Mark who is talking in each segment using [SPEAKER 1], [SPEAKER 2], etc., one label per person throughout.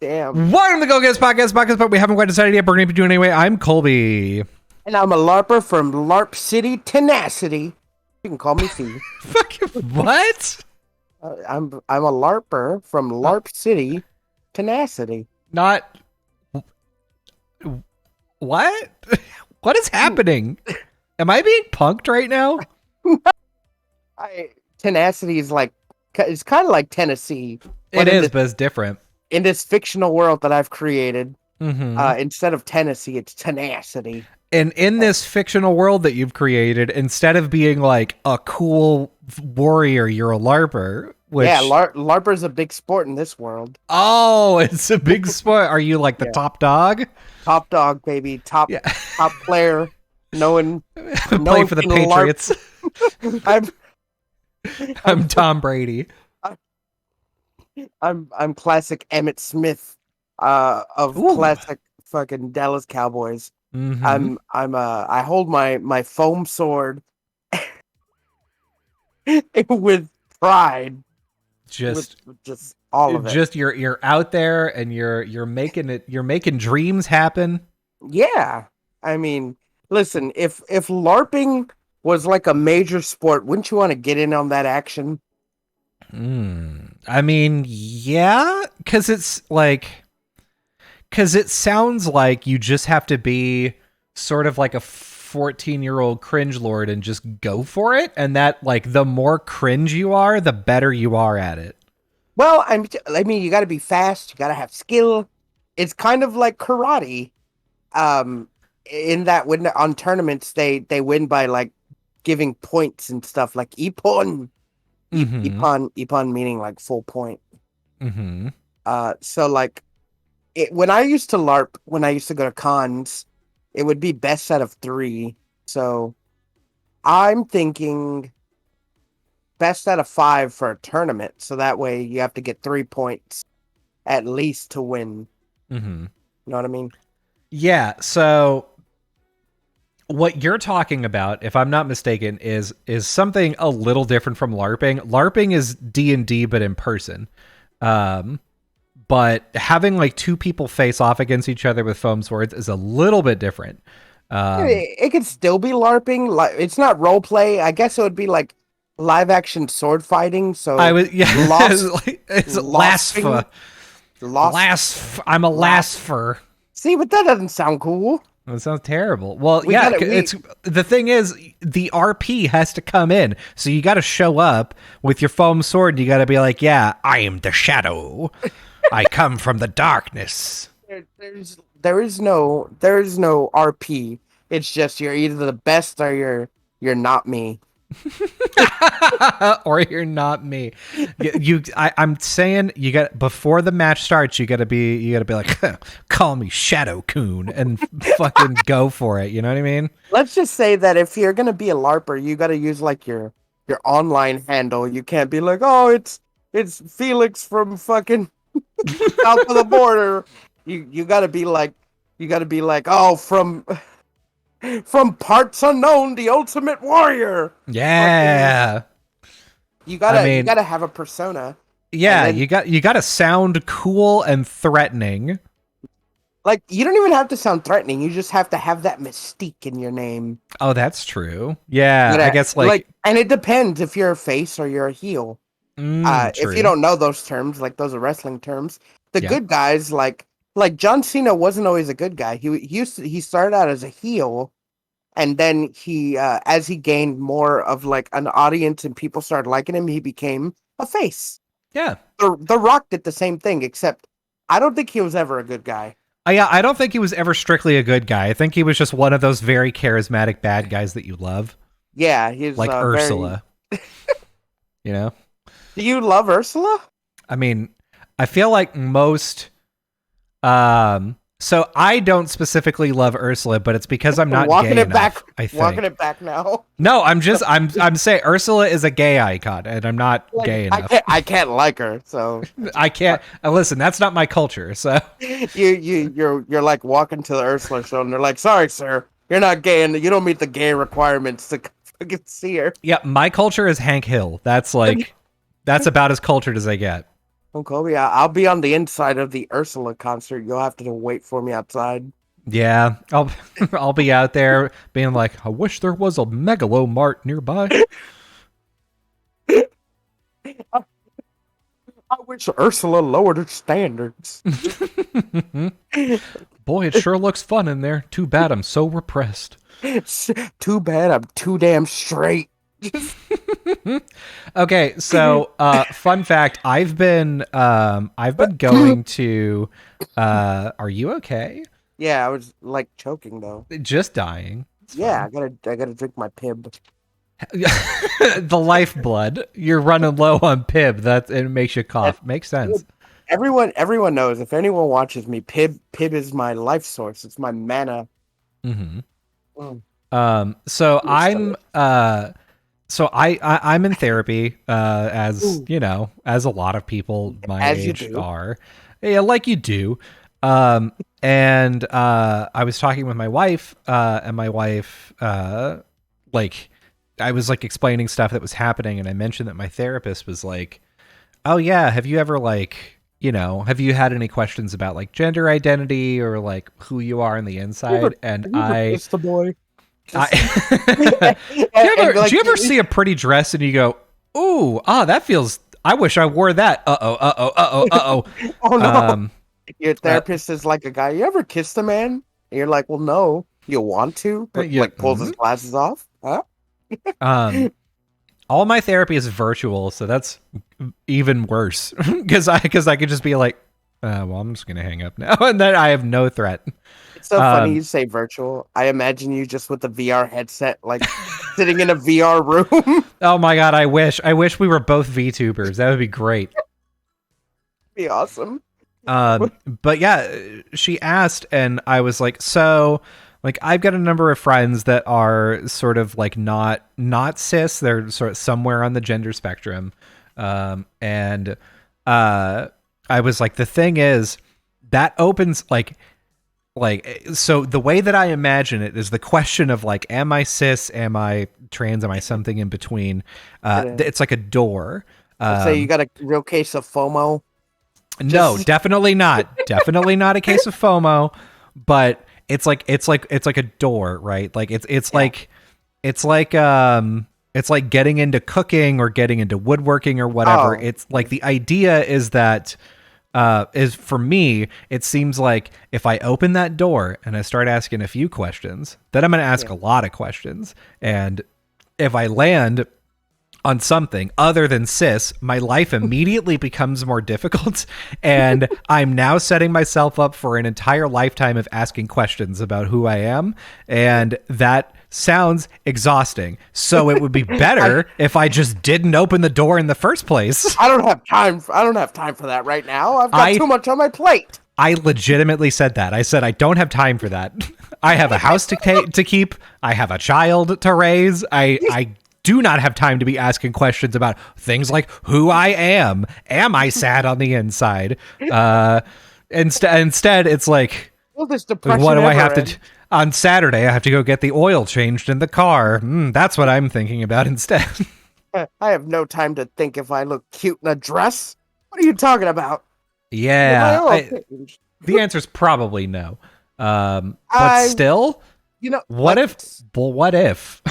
[SPEAKER 1] damn.
[SPEAKER 2] Welcome to the Go Gettas podcast, but we haven't quite decided yet. We're going to be doing it anyway. I'm Colby.
[SPEAKER 1] And I'm a LARPer from LARP City, Tenacity. You can call me Fee.
[SPEAKER 2] Fucking what?
[SPEAKER 1] I'm a LARPer from LARP City, Tenacity.
[SPEAKER 2] Not... What? What is happening? Am I being punked right now?
[SPEAKER 1] Tenacity is like, it's kind of like Tennessee.
[SPEAKER 2] It is, but it's different.
[SPEAKER 1] In this fictional world that I've created,
[SPEAKER 2] Mm-hmm.
[SPEAKER 1] Instead of Tennessee, it's Tenacity.
[SPEAKER 2] And in this fictional world that you've created, instead of being like a cool warrior, you're a LARPer. Which...
[SPEAKER 1] Yeah, LARPer's a big sport in this world.
[SPEAKER 2] Oh, it's a big sport. Are you like the top dog?
[SPEAKER 1] Top dog, baby. Top player. No one
[SPEAKER 2] Playing for the Patriots. I'm Tom Brady.
[SPEAKER 1] I'm classic Emmitt Smith of classic fucking Dallas Cowboys.
[SPEAKER 2] Mm-hmm.
[SPEAKER 1] I hold my foam sword with pride.
[SPEAKER 2] Just
[SPEAKER 1] all of it.
[SPEAKER 2] Just you're out there and you're making dreams happen.
[SPEAKER 1] Yeah. I mean, listen, if LARPing was like a major sport, wouldn't you want to get in on that action?
[SPEAKER 2] I mean, yeah, because it sounds like you just have to be sort of like a 14-year-old cringe lord and just go for it, and that like the more cringe you are, the better you are at it.
[SPEAKER 1] Well, I mean, you got to be fast, you got to have skill. It's kind of like karate. In that when on tournaments they win by like giving points and stuff like ippon. Ippon meaning like full point.
[SPEAKER 2] Mm-hmm.
[SPEAKER 1] So like when I used to LARP, when I used to go to cons, it would be best out of 3. So I'm thinking best out of 5 for a tournament. So that way you have to get 3 points at least to win.
[SPEAKER 2] Mm-hmm.
[SPEAKER 1] You know what I mean?
[SPEAKER 2] Yeah. So what you're talking about, if I'm not mistaken, is something a little different from LARPing. LARPing is D&D, but in person. But having like 2 people face off against each other with foam swords is a little bit different.
[SPEAKER 1] It could still be LARPing. Like it's not role play. I guess it would be like live action sword fighting. So
[SPEAKER 2] I was it's I'm a lasfer.
[SPEAKER 1] See, but that doesn't sound cool.
[SPEAKER 2] That sounds terrible. Well, it's the thing is the RP has to come in, so you got to show up with your foam sword. And you got to be like, "Yeah, I am the shadow. I come from the darkness."
[SPEAKER 1] There is no RP. It's just you're either the best or you're not me.
[SPEAKER 2] Or you're not me. I'm saying you got before the match starts. You got to be like, call me Shadow Coon and fucking go for it. You know what I mean?
[SPEAKER 1] Let's just say that if you're gonna be a LARPer, you got to use like your online handle. You can't be like, oh, it's Felix from fucking south of the border. You got to be like oh, from parts unknown, the ultimate warrior.
[SPEAKER 2] Yeah.
[SPEAKER 1] You gotta have a persona.
[SPEAKER 2] Yeah, then, you gotta sound cool and threatening.
[SPEAKER 1] Like you don't even have to sound threatening. You just have to have that mystique in your name.
[SPEAKER 2] Oh, that's true. Yeah, I guess like
[SPEAKER 1] and it depends if you're a face or you're a heel. If you don't know those terms, like those are wrestling terms. The good guys like John Cena wasn't always a good guy. He started out as a heel, and then he as he gained more of like an audience and people started liking him, he became a face.
[SPEAKER 2] Yeah.
[SPEAKER 1] The Rock did the same thing, except I don't think he was ever a good guy.
[SPEAKER 2] Yeah, I don't think he was ever strictly a good guy. I think he was just one of those very charismatic bad guys that you love.
[SPEAKER 1] Yeah, he's
[SPEAKER 2] like Ursula. You know?
[SPEAKER 1] Do you love Ursula?
[SPEAKER 2] I mean, I feel like most so I don't specifically love Ursula, but it's because I'm not gay enough, I think.
[SPEAKER 1] Walking it back now.
[SPEAKER 2] No, I'm saying Ursula is a gay icon, and I'm not gay enough.
[SPEAKER 1] I can't like her, so
[SPEAKER 2] I can't. Listen, that's not my culture. So
[SPEAKER 1] you're like walking to the Ursula show, and they're like, "Sorry, sir, you're not gay, and you don't meet the gay requirements to fucking see her."
[SPEAKER 2] Yeah, my culture is Hank Hill. That's like that's about as cultured as I get.
[SPEAKER 1] Oh, Kobe, I'll be on the inside of the Ursula concert. You'll have to wait for me outside.
[SPEAKER 2] Yeah, I'll I'll be out there being like, I wish there was a Megalomart nearby.
[SPEAKER 1] I wish Ursula lowered her standards.
[SPEAKER 2] Boy, it sure looks fun in there. Too bad I'm so repressed.
[SPEAKER 1] Too bad I'm too damn straight.
[SPEAKER 2] Okay, so fun fact, I've been going to are you okay?
[SPEAKER 1] Yeah, I was like choking though.
[SPEAKER 2] Just dying.
[SPEAKER 1] Yeah, I gotta drink my pib.
[SPEAKER 2] The lifeblood. You're running low on pib. That it makes you cough. Makes sense.
[SPEAKER 1] Everyone knows. If anyone watches me, pib is my life source. It's my mana.
[SPEAKER 2] Mm-hmm. So I'm in therapy, as you know, as a lot of people my age are. Yeah, like you do. And I was talking with my wife, and my wife, like, I was like explaining stuff that was happening, and I mentioned that my therapist was like, "Oh yeah, have you ever have you had any questions about like gender identity or like who you are on the inside?" And
[SPEAKER 1] it's the boy.
[SPEAKER 2] do you ever see a pretty dress and you go, "Ooh, that feels. I wish I wore that." Oh
[SPEAKER 1] no! Your therapist is like a guy. You ever kissed a man? And you're like, well, no. You want to? But like pulls his glasses off, huh?
[SPEAKER 2] All my therapy is virtual, so that's even worse because I could just be like, well, I'm just gonna hang up now, and then I have no threat.
[SPEAKER 1] It's so funny you say virtual. I imagine you just with a VR headset, like sitting in a VR room.
[SPEAKER 2] Oh my god, I wish we were both VTubers. That would be great.
[SPEAKER 1] Be awesome.
[SPEAKER 2] But yeah, she asked, and I was like, so, like, I've got a number of friends that are sort of like not cis. They're sort of somewhere on the gender spectrum. And I was like, the thing is, that opens like, so the way that I imagine it is the question of like, am I cis? Am I trans? Am I something in between? It's like a door.
[SPEAKER 1] I'd say you got a real case of FOMO.
[SPEAKER 2] No, definitely not. Definitely not a case of FOMO, but it's like a door, right? Like it's like getting into cooking or getting into woodworking or whatever. Oh. It's like the idea is that is for me, it seems like if I open that door and I start asking a few questions, then I'm going to ask a lot of questions. And if I land on something other than cis, my life immediately becomes more difficult, and I'm now setting myself up for an entire lifetime of asking questions about who I am, and that sounds exhausting. So it would be better if I just didn't open the door in the first place.
[SPEAKER 1] I don't have time for that right now. I've got too much on my plate.
[SPEAKER 2] I legitimately said that. I said I don't have time for that. I have a house to keep. I have a child to raise. I do not have time to be asking questions about things like who I am. Am I sad on the inside? Instead, it's like, what do I have to? On Saturday, I have to go get the oil changed in the car. That's what I'm thinking about instead.
[SPEAKER 1] I have no time to think if I look cute in a dress. What are you talking about?
[SPEAKER 2] Yeah, the answer is probably no. But still, what if? Well, what if?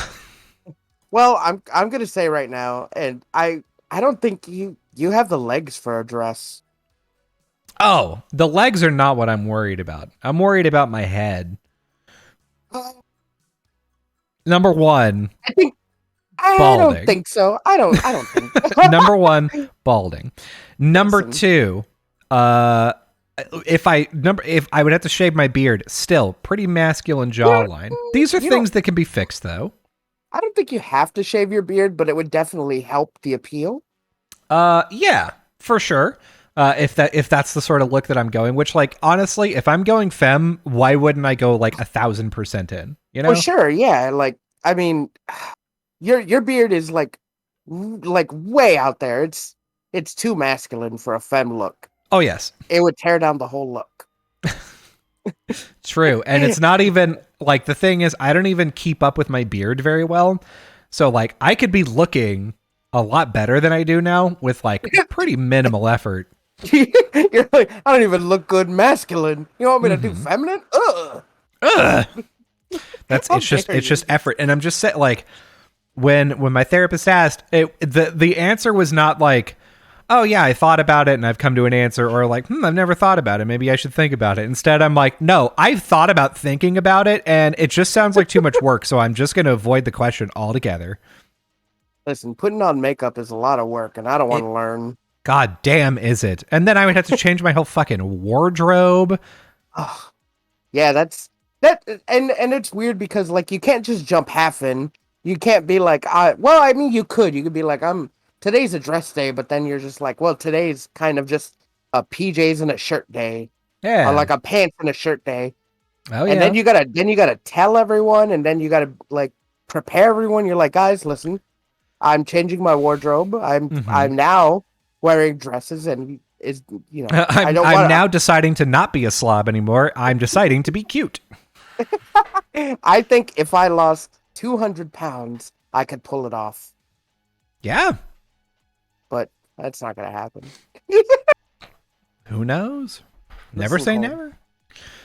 [SPEAKER 1] Well, I'm gonna say right now, and I don't think you have the legs for a dress.
[SPEAKER 2] Oh, the legs are not what I'm worried about. I'm worried about my head. Number one,
[SPEAKER 1] I don't think so. I don't think.
[SPEAKER 2] Number one, balding. Number two, if I would have to shave my beard, still pretty masculine jawline. These are things that can be fixed, though.
[SPEAKER 1] I don't think you have to shave your beard, but it would definitely help the appeal.
[SPEAKER 2] Yeah, for sure. If that's the sort of look that I'm going, which, like, honestly, if I'm going femme, why wouldn't I go like 1,000% in? You know?
[SPEAKER 1] Well, sure, yeah. Like, I mean, your beard is like way out there. It's too masculine for a femme look.
[SPEAKER 2] Oh yes,
[SPEAKER 1] it would tear down the whole look.
[SPEAKER 2] True, and it's not even like, the thing is, I don't even keep up with my beard very well, so like I could be looking a lot better than I do now with like pretty minimal effort.
[SPEAKER 1] You're like, I don't even look good masculine. You want me to do
[SPEAKER 2] Mm-hmm.
[SPEAKER 1] feminine?
[SPEAKER 2] Ugh. It's
[SPEAKER 1] How dare
[SPEAKER 2] just
[SPEAKER 1] you?
[SPEAKER 2] effort. And I'm just saying, like, when my therapist asked, the answer was not like, oh yeah, I thought about it and I've come to an answer, or like, I've never thought about it, maybe I should think about it. Instead, I'm like, no, I've thought about thinking about it and it just sounds like too much work, so I'm just going to avoid the question altogether.
[SPEAKER 1] Listen, putting on makeup is a lot of work, and I don't want
[SPEAKER 2] It
[SPEAKER 1] to learn.
[SPEAKER 2] God damn is it? And then I would have to change my whole fucking wardrobe.
[SPEAKER 1] Oh, yeah, that, and it's weird because like you can't just jump half in. You can't be like, well, I mean, you could. You could be like, today's a dress day, but then you're just like, well, today's kind of just a PJs and a shirt day, or
[SPEAKER 2] Yeah.
[SPEAKER 1] like a pants and a shirt day.
[SPEAKER 2] Oh
[SPEAKER 1] And
[SPEAKER 2] yeah.
[SPEAKER 1] then you gotta tell everyone, and then you gotta like prepare everyone. You're like, guys, listen, I'm changing my wardrobe.
[SPEAKER 2] Mm-hmm.
[SPEAKER 1] I'm now wearing dresses, and is I don't
[SPEAKER 2] I'm
[SPEAKER 1] want
[SPEAKER 2] now deciding to not be a slob anymore. I'm deciding to be cute.
[SPEAKER 1] to. I think if I lost 200 pounds, I could pull it off,
[SPEAKER 2] Yeah.
[SPEAKER 1] but that's not gonna happen.
[SPEAKER 2] Who knows? Never
[SPEAKER 1] Listen,
[SPEAKER 2] say
[SPEAKER 1] Cole.
[SPEAKER 2] never.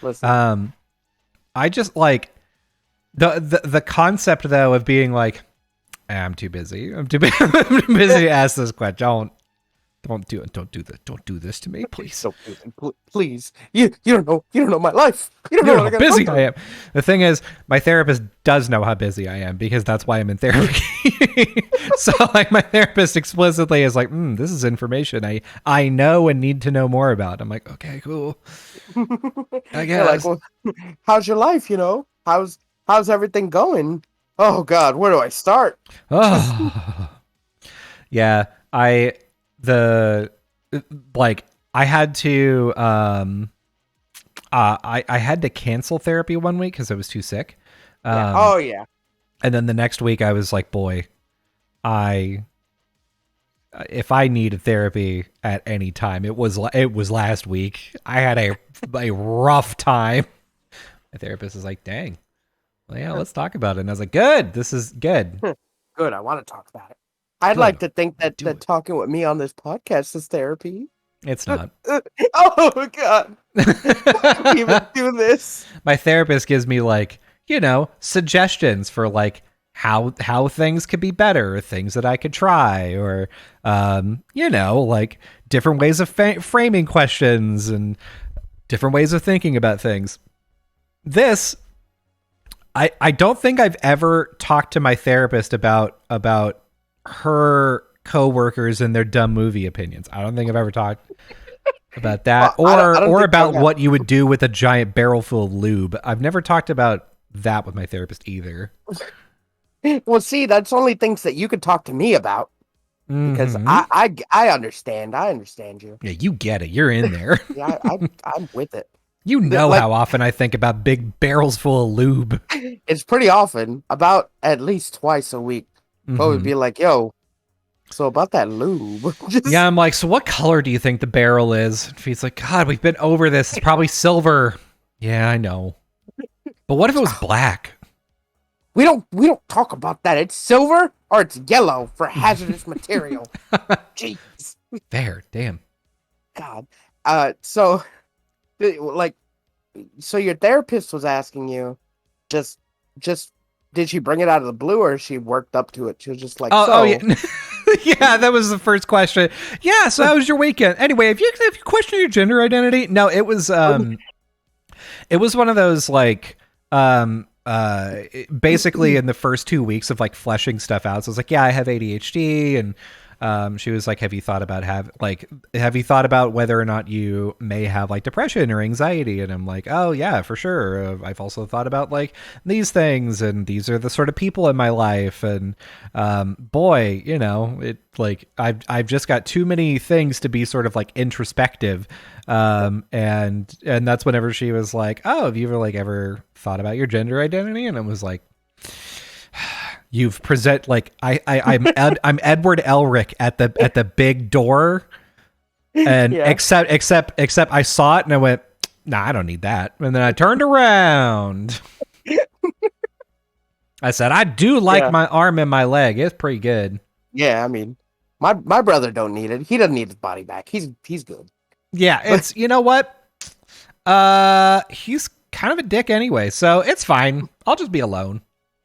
[SPEAKER 1] Listen.
[SPEAKER 2] I just like the concept though of being like, I'm too busy. I'm too busy to ask this question. Don't do it. Don't do this to me, please.
[SPEAKER 1] So please, you don't know my life. You don't
[SPEAKER 2] You
[SPEAKER 1] know
[SPEAKER 2] know
[SPEAKER 1] what I
[SPEAKER 2] how
[SPEAKER 1] gotta go
[SPEAKER 2] busy
[SPEAKER 1] through.
[SPEAKER 2] I am. The thing is, my therapist does know how busy I am because that's why I'm in therapy. So, like, my therapist explicitly is like, "This is information I know and need to know more about." I'm like, okay, cool. I
[SPEAKER 1] They're like,
[SPEAKER 2] guess.
[SPEAKER 1] well, how's your life? How's everything going? Oh God, where do I start?
[SPEAKER 2] Oh, yeah. The like I had to I had to cancel therapy one week because I was too sick.
[SPEAKER 1] Yeah.
[SPEAKER 2] Um,
[SPEAKER 1] Oh yeah.
[SPEAKER 2] and then the next week I was like, boy, I if I needed therapy at any time, it was last week. I had a rough time. My therapist is like, dang, well, yeah, let's talk about it. And I was like, good, this is good.
[SPEAKER 1] Good. I want to talk about it. I'd
[SPEAKER 2] Good,
[SPEAKER 1] like to think
[SPEAKER 2] do
[SPEAKER 1] that
[SPEAKER 2] it.
[SPEAKER 1] talking with me on this podcast is therapy.
[SPEAKER 2] It's not.
[SPEAKER 1] Oh God. Why do we even do this?
[SPEAKER 2] My therapist gives me like, suggestions for like how things could be better, or things that I could try, or like different ways of framing questions and different ways of thinking about things. This I don't think I've ever talked to my therapist about her coworkers and their dumb movie opinions. I don't think I've ever talked about that,
[SPEAKER 1] I don't
[SPEAKER 2] or
[SPEAKER 1] think so,
[SPEAKER 2] about
[SPEAKER 1] yeah.
[SPEAKER 2] what you would do with a giant barrel full of lube. I've never talked about that with my therapist either.
[SPEAKER 1] Well, see, that's only things that you could talk to me about because
[SPEAKER 2] Mm-hmm.
[SPEAKER 1] I understand. I understand you.
[SPEAKER 2] Yeah, you get it. You're in there.
[SPEAKER 1] Yeah, I'm with it.
[SPEAKER 2] You know
[SPEAKER 1] Like
[SPEAKER 2] how often I think about big barrels full of lube.
[SPEAKER 1] it's pretty often, about at least twice a week. But would
[SPEAKER 2] Mm-hmm.
[SPEAKER 1] be like, yo, so about that lube.
[SPEAKER 2] Yeah,
[SPEAKER 1] Just
[SPEAKER 2] I'm like, so what color do you think the barrel is? And he's like, God, we've been over this. It's probably silver. Yeah, I know. But what if it was black?
[SPEAKER 1] we don't talk about that. It's silver or it's yellow for hazardous material. Jeez.
[SPEAKER 2] There, damn.
[SPEAKER 1] God. So like so your therapist was asking you just just did she bring it out of the blue or she worked up to it? She was just like,
[SPEAKER 2] Oh
[SPEAKER 1] so
[SPEAKER 2] yeah. Yeah, that was the first question. Yeah, so how was your weekend? Anyway, if you question your gender identity, no, it was one of those like basically in the first 2 weeks of like fleshing stuff out. So I was like, yeah, I have ADHD, and she was like, have you thought about whether or not you may have like depression or anxiety? And I'm like, oh yeah, for sure. I've also thought about like these things, and these are the sort of people in my life. And boy, it like I've just got too many things to be sort of like introspective. And that's whenever she was like, oh, have you ever thought about your gender identity? And I was like, you've present like I'm Edward Elric at the big door, and
[SPEAKER 1] yeah.
[SPEAKER 2] except I saw it and I went, nah, I don't need that. And then I turned around. I said, I do like my arm and my leg. It's pretty good.
[SPEAKER 1] Yeah, I mean, my brother don't need it. He doesn't need his body back. He's good.
[SPEAKER 2] Yeah, it's you know what? He's kind of a dick anyway, so it's fine. I'll just be alone.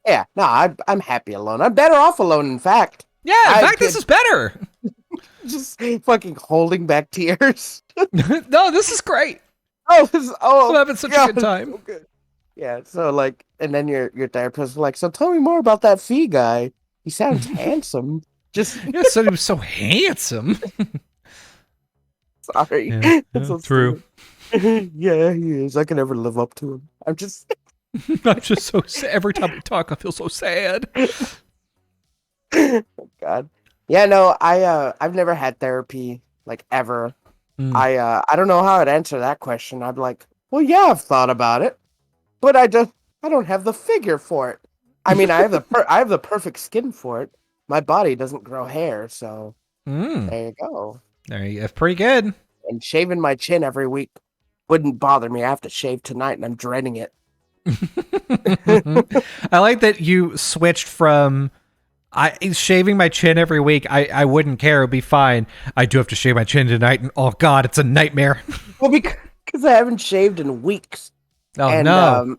[SPEAKER 1] Yeah, no, I'm happy alone. I'm better off alone, in fact.
[SPEAKER 2] Yeah, in fact, this is better.
[SPEAKER 1] Just fucking holding back tears.
[SPEAKER 2] No, this is great.
[SPEAKER 1] I'm
[SPEAKER 2] having such a good time.
[SPEAKER 1] So good. Yeah, so like, and then your therapist is like, so tell me more about that fee guy. He sounds handsome. Just
[SPEAKER 2] yeah, so he was so handsome.
[SPEAKER 1] Sorry,
[SPEAKER 2] yeah,
[SPEAKER 1] so
[SPEAKER 2] true.
[SPEAKER 1] Yeah, he is. I can never live up to him. I'm just
[SPEAKER 2] so sad. Every time we talk, I feel so sad.
[SPEAKER 1] Oh, God. Yeah, no, I've never had therapy like ever. I don't know how I'd answer that question. I'd be like, well, yeah, I've thought about it, but I don't have the figure for it. I mean, I have the perfect skin for it. My body doesn't grow hair, so there you go.
[SPEAKER 2] There you go. Pretty good.
[SPEAKER 1] And shaving my chin every week wouldn't bother me. I have to shave tonight, and I'm dreading it.
[SPEAKER 2] I like that you switched from shaving my chin every week. I wouldn't care. It'd be fine. I do have to shave my chin tonight, and oh God, it's a nightmare.
[SPEAKER 1] Well, because I haven't shaved in weeks.
[SPEAKER 2] Oh, and, no.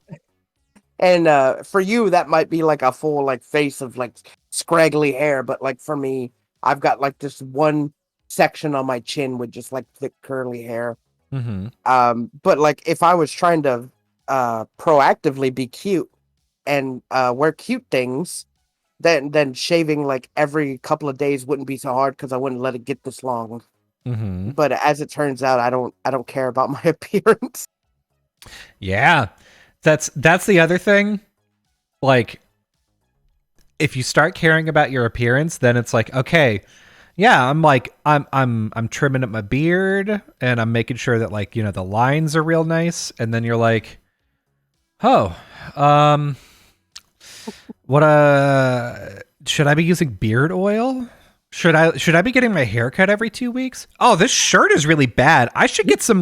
[SPEAKER 1] And for you, that might be like a full like face of like scraggly hair, but like for me, I've got like this one section on my chin with just like thick curly hair. But like if I was trying to proactively be cute and wear cute things, then shaving like every couple of days wouldn't be so hard because I wouldn't let it get this long. But as it turns out, I don't care about my appearance.
[SPEAKER 2] Yeah. That's the other thing. Like, if you start caring about your appearance, then it's like, okay, yeah, I'm trimming up my beard and I'm making sure that like, you know, the lines are real nice. And then you're like, oh, should I be using beard oil? Should I be getting my hair cut every 2 weeks? Oh, this shirt is really bad. I should get some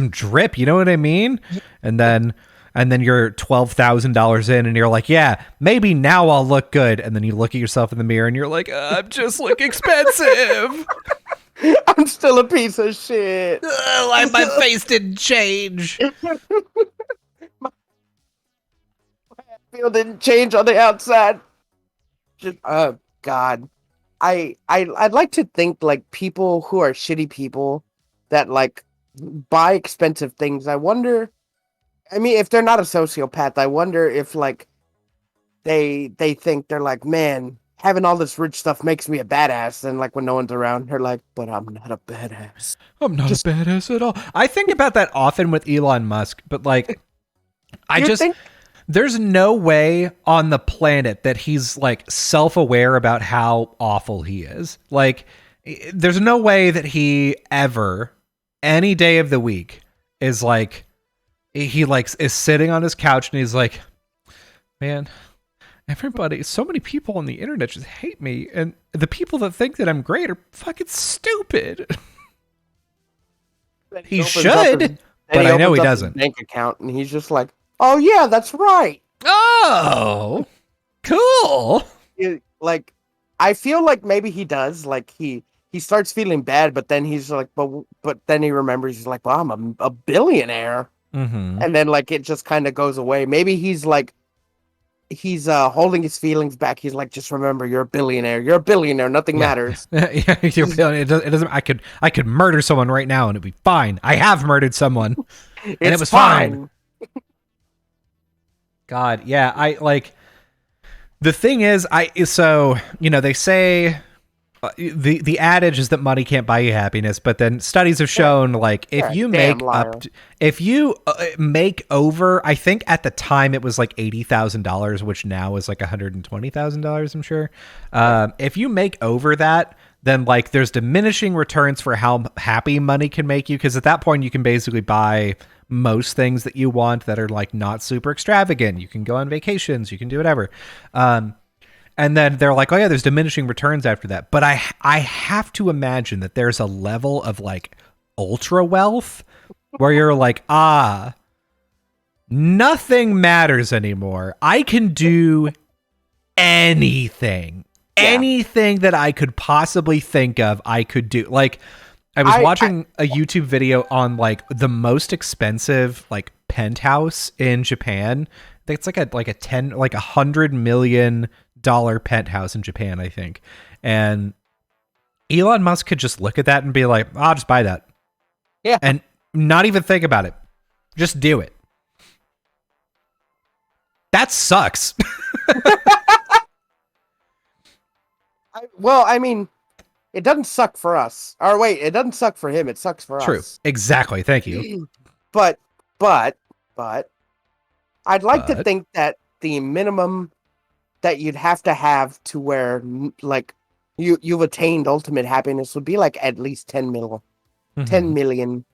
[SPEAKER 2] drip. You know what I mean? And then you're $12,000 in and you're like, yeah, maybe now I'll look good. And then you look at yourself in the mirror and you're like, I'm just look expensive.
[SPEAKER 1] I'm still a piece of shit.
[SPEAKER 2] My face didn't change.
[SPEAKER 1] My feel didn't change on the outside. Just, oh God. I'd like to think like people who are shitty people that like buy expensive things. I wonder, I mean, if they're not a sociopath, I wonder if like they think they're like, man, having all this rich stuff makes me a badass. And like when no one's around, they're like, but I'm not a badass.
[SPEAKER 2] I'm not a badass at all. I think about that often with Elon Musk, but like, there's no way on the planet that he's like self-aware about how awful he is. Like, there's no way that he ever, any day of the week, is like, he like is sitting on his couch and he's like, man, everybody, so many people on the internet just hate me, and the people that think that I'm great are fucking stupid. He should, but I know he doesn't.
[SPEAKER 1] Bank account, and he's just like, oh yeah, that's right.
[SPEAKER 2] Oh, cool.
[SPEAKER 1] Like, I feel like maybe he does. Like he starts feeling bad, but then he's like, but then he remembers. He's like, well, I'm a billionaire. And then like it just kind of goes away. Maybe he's like, he's holding his feelings back. He's like, just remember, you're a billionaire. You're a billionaire. Nothing matters.
[SPEAKER 2] Yeah, you're a billionaire. It doesn't. I could murder someone right now and it'd be fine. I have murdered someone, and it was fine. God, yeah. I like. The thing is, so you know, they say the adage is that money can't buy you happiness, but then studies have shown like if you make over, I think at the time it was like $80,000, which now is like $120,000, I'm sure. If you make over that, then like there's diminishing returns for how happy money can make you, because at that point you can basically buy most things that you want that are like not super extravagant. You can go on vacations, you can do whatever. And then they're like, oh yeah, there's diminishing returns after that. But I have to imagine that there's a level of like ultra wealth where you're like, nothing matters anymore. I can do anything. Yeah. Anything that I could possibly think of, I could do. Like, I was watching a YouTube video on like the most expensive like penthouse in Japan. I think it's like $100 million penthouse in Japan, I think. And Elon Musk could just look at that and be like, I'll just buy that.
[SPEAKER 1] Yeah.
[SPEAKER 2] And not even think about it. Just do it. That sucks.
[SPEAKER 1] Well, I mean, it doesn't suck for us. Or wait, it doesn't suck for him. It sucks for
[SPEAKER 2] True.
[SPEAKER 1] us.
[SPEAKER 2] Exactly. Thank you.
[SPEAKER 1] but, I'd like to think that the minimum that you'd have to where like you've attained ultimate happiness would be like at least 10 million.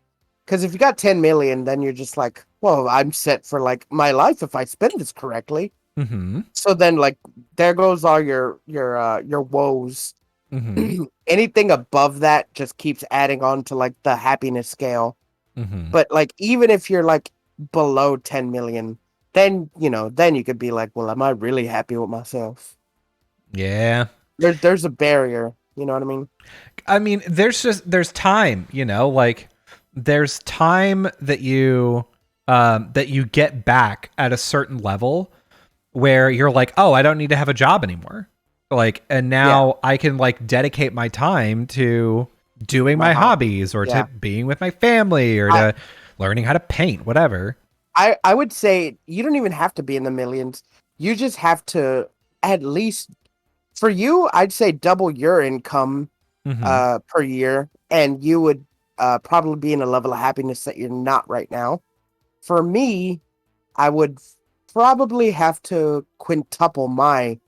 [SPEAKER 1] Because if you got 10 million, then you're just like, well, I'm set for like my life if I spend this correctly.
[SPEAKER 2] Mm-hmm.
[SPEAKER 1] So then, like, there goes all your woes.
[SPEAKER 2] Mm-hmm.
[SPEAKER 1] Anything above that just keeps adding on to like the happiness scale.
[SPEAKER 2] Mm-hmm.
[SPEAKER 1] But like, even if you're like below 10 million, then then you could be like, well, am I really happy with myself?
[SPEAKER 2] Yeah.
[SPEAKER 1] There's a barrier. You know what I mean?
[SPEAKER 2] I mean, there's time. Like there's time that you get back at a certain level where you're like, oh, I don't need to have a job anymore. Like, and now I can like dedicate my time to doing my hobbies or to being with my family or to learning how to paint, whatever.
[SPEAKER 1] I would say you don't even have to be in the millions. You just have to at least, for you, I'd say double your income per year, and you would probably be in a level of happiness that you're not right now. For me, I would probably have to quintuple my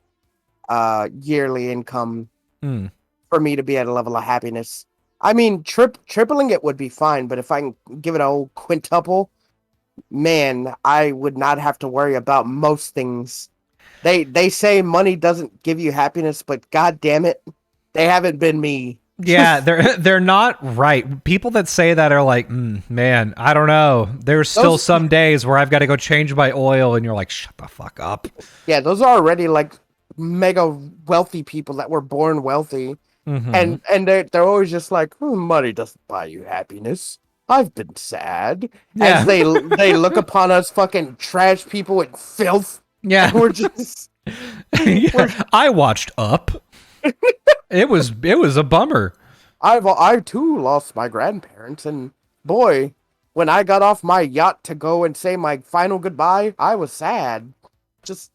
[SPEAKER 1] yearly income for me to be at a level of happiness. I mean, tripling it would be fine, but if I can give it a whole quintuple, man, I would not have to worry about most things. They say money doesn't give you happiness, but god damn it, they haven't been me.
[SPEAKER 2] Yeah, they're not right. People that say that are like, man, I don't know. There's still some days where I've got to go change my oil, and you're like, shut the fuck up.
[SPEAKER 1] Yeah, those are already like mega wealthy people that were born wealthy, and they're always just like, money doesn't buy you happiness. I've been sad.
[SPEAKER 2] Yeah.
[SPEAKER 1] As they look upon us fucking trash people in filth.
[SPEAKER 2] Yeah,
[SPEAKER 1] we're just.
[SPEAKER 2] I watched Up. It was a bummer.
[SPEAKER 1] I too lost my grandparents, and boy, when I got off my yacht to go and say my final goodbye, I was sad. Just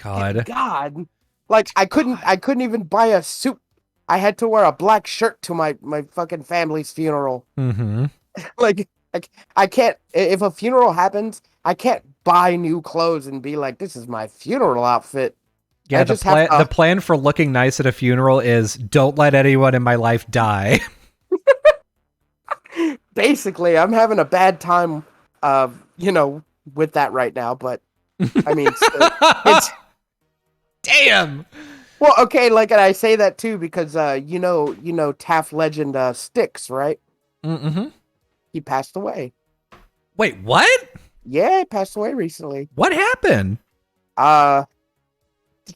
[SPEAKER 1] God, like I couldn't even buy a suit. I had to wear a black shirt to my fucking family's funeral. Like I can't. If a funeral happens, I can't buy new clothes and be like, this is my funeral outfit.
[SPEAKER 2] Yeah, the plan for looking nice at a funeral is don't let anyone in my life die.
[SPEAKER 1] Basically, I'm having a bad time, with that right now. But I mean, it's
[SPEAKER 2] damn.
[SPEAKER 1] Well, okay, like, and I say that too because Taft legend Styx, right?
[SPEAKER 2] Mm-hmm.
[SPEAKER 1] He passed away.
[SPEAKER 2] Wait, what?
[SPEAKER 1] Yeah, he passed away recently.
[SPEAKER 2] What happened?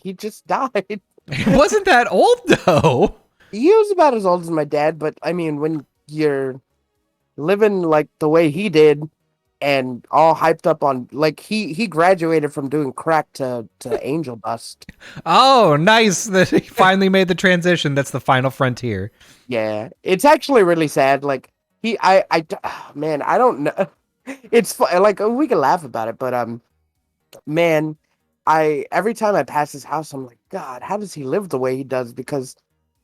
[SPEAKER 1] He just died.
[SPEAKER 2] He wasn't that old though.
[SPEAKER 1] He was about as old as my dad, but I mean, when you're living like the way he did and all hyped up on, like, he graduated from doing crack to angel dust.
[SPEAKER 2] Oh, nice that he finally made the transition. That's the final frontier.
[SPEAKER 1] Yeah, it's actually really sad. Like, man, I don't know. It's like, we can laugh about it, but man, every time I pass his house, I'm like, God, how does he live the way he does? Because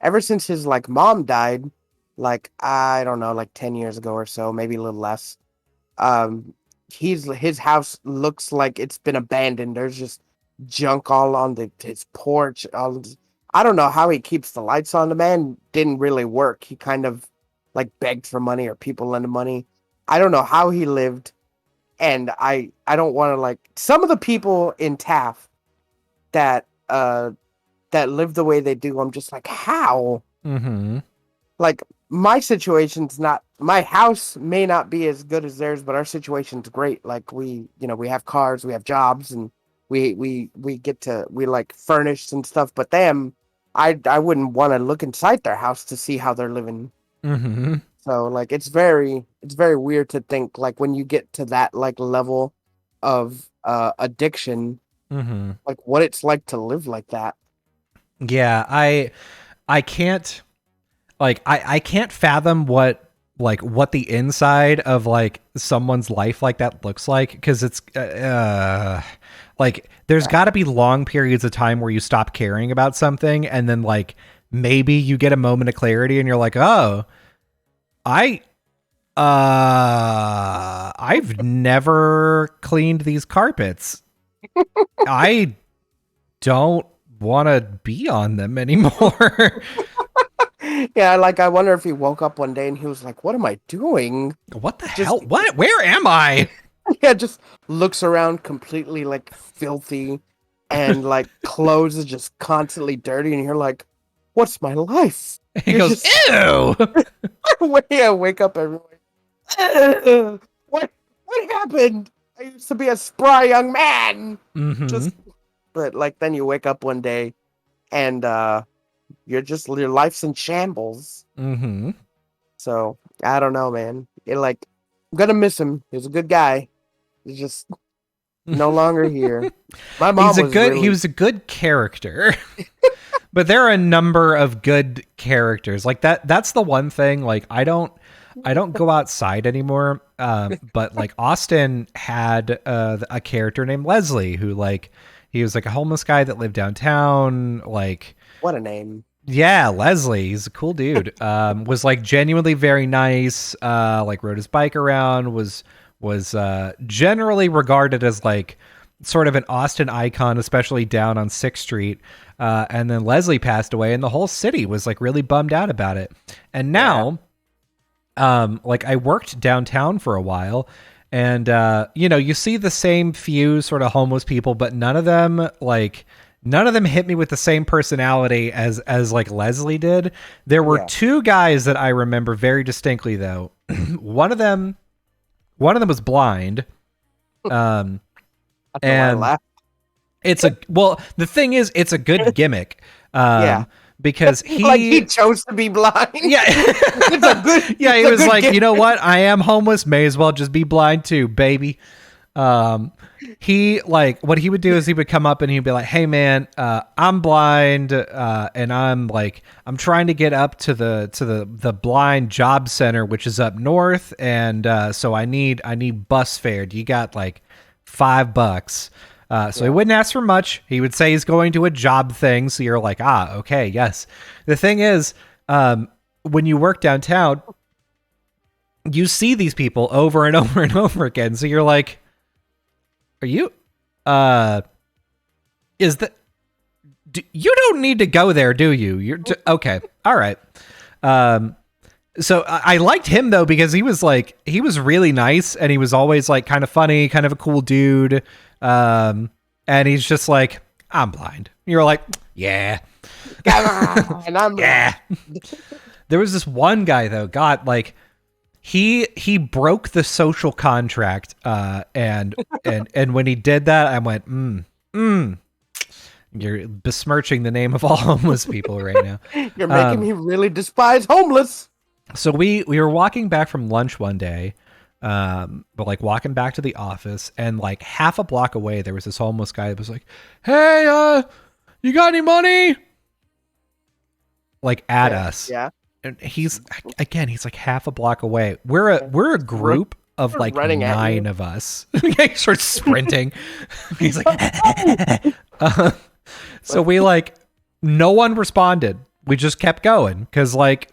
[SPEAKER 1] ever since his like mom died, like, I don't know, like 10 years ago or so, maybe a little less, his house looks like it's been abandoned. There's just junk all on his porch. I don't know how he keeps the lights on. The man didn't really work. He kind of like begged for money or people lent him money. I don't know how he lived. And I don't want to, like, some of the people in Taft that live the way they do. I'm just like, how? Like, my situation's not. My house may not be as good as theirs, but our situation's great. Like, we have cars, we have jobs, and we like furnished and stuff. But them, I wouldn't want to look inside their house to see how they're living. So like it's very weird to think like when you get to that like level of addiction, like what it's like to live like that.
[SPEAKER 2] Yeah, I can't like I can't fathom what the inside of like someone's life like that looks like, because it's like there's got to be long periods of time where you stop caring about something, and then like maybe you get a moment of clarity and you're like, oh, I've never cleaned these carpets. I don't want to be on them anymore.
[SPEAKER 1] Yeah, like I wonder if he woke up one day and he was like, "What am I doing?
[SPEAKER 2] What the hell? What? Where am I?"
[SPEAKER 1] Yeah, just looks around completely like filthy and like clothes is just constantly dirty and you're like, "What's my life?"
[SPEAKER 2] He goes,
[SPEAKER 1] just,
[SPEAKER 2] "Ew."
[SPEAKER 1] Yeah, wake up everyone. What happened? I used to be a spry young man. But like then you wake up one day and your life's in shambles. So I don't know, man. I'm gonna miss him. He was a good guy. He's just no longer here. My mom
[SPEAKER 2] he was a good character. But there are a number of good characters. Like that's the one thing. Like I don't go outside anymore. But like Austin had a character named Leslie who like he was like a homeless guy that lived downtown. Like
[SPEAKER 1] what a name.
[SPEAKER 2] Yeah, Leslie. He's a cool dude. Was like genuinely very nice. Like rode his bike around. Was generally regarded as like sort of an Austin icon, especially down on 6th Street. And then Leslie passed away, and the whole city was like really bummed out about it. And now, like I worked downtown for a while, and you see the same few sort of homeless people, but none of them hit me with the same personality as like Leslie did. There were two guys that I remember very distinctly, though. One of them was blind. And the thing is, it's a good gimmick. Because
[SPEAKER 1] he chose to be blind.
[SPEAKER 2] Yeah. He was like, gimmick. You know what? I am homeless. May as well just be blind too, baby. He like what he would do is he would come up and he'd be like, "Hey man, I'm blind, and I'm trying to get up to the blind job center, which is up north, and so I need bus fare. Do you got like $5?" So he wouldn't ask for much. He would say he's going to a job thing. So you're like, okay, yes. The thing is, when you work downtown, you see these people over and over and over again. So you're like, are you, you don't need to go there, do you? Okay. All right. So I liked him though, because he was really nice, and he was always like kind of funny, kind of a cool dude. And he's just like, I'm blind. You're like, yeah.
[SPEAKER 1] And I'm
[SPEAKER 2] yeah. There was this one guy though, God, like he broke the social contract, and when he did that, I went, you're besmirching the name of all homeless people right now.
[SPEAKER 1] You're making me really despise homeless.
[SPEAKER 2] So we were walking back from lunch one day, but like walking back to the office, and like half a block away, there was this homeless guy that was like, "Hey, you got any money?" Like at us.
[SPEAKER 1] Yeah.
[SPEAKER 2] And he's like half a block away. We're a group of like 9 of us. He starts sprinting. He's like, so we like, no one responded. We just kept going. 'Cause like,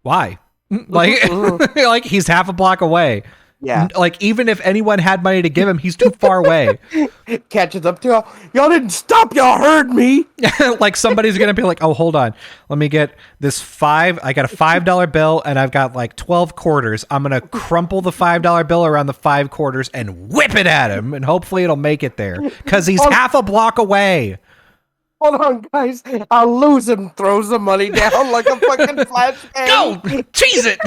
[SPEAKER 2] why? Like he's half a block away.
[SPEAKER 1] Yeah.
[SPEAKER 2] Like even if anyone had money to give him, he's too far away.
[SPEAKER 1] Catches up to y'all. Y'all didn't stop. Y'all heard me.
[SPEAKER 2] Like somebody's going to be like, oh, hold on. Let me get this I got a $5 bill and I've got like 12 quarters. I'm going to crumple the $5 bill around the 5 quarters and whip it at him. And hopefully it'll make it there, because he's half a block away.
[SPEAKER 1] Hold on, guys. I'll lose him. Throws the money down like a fucking flashbang.
[SPEAKER 2] Go! Cheese it!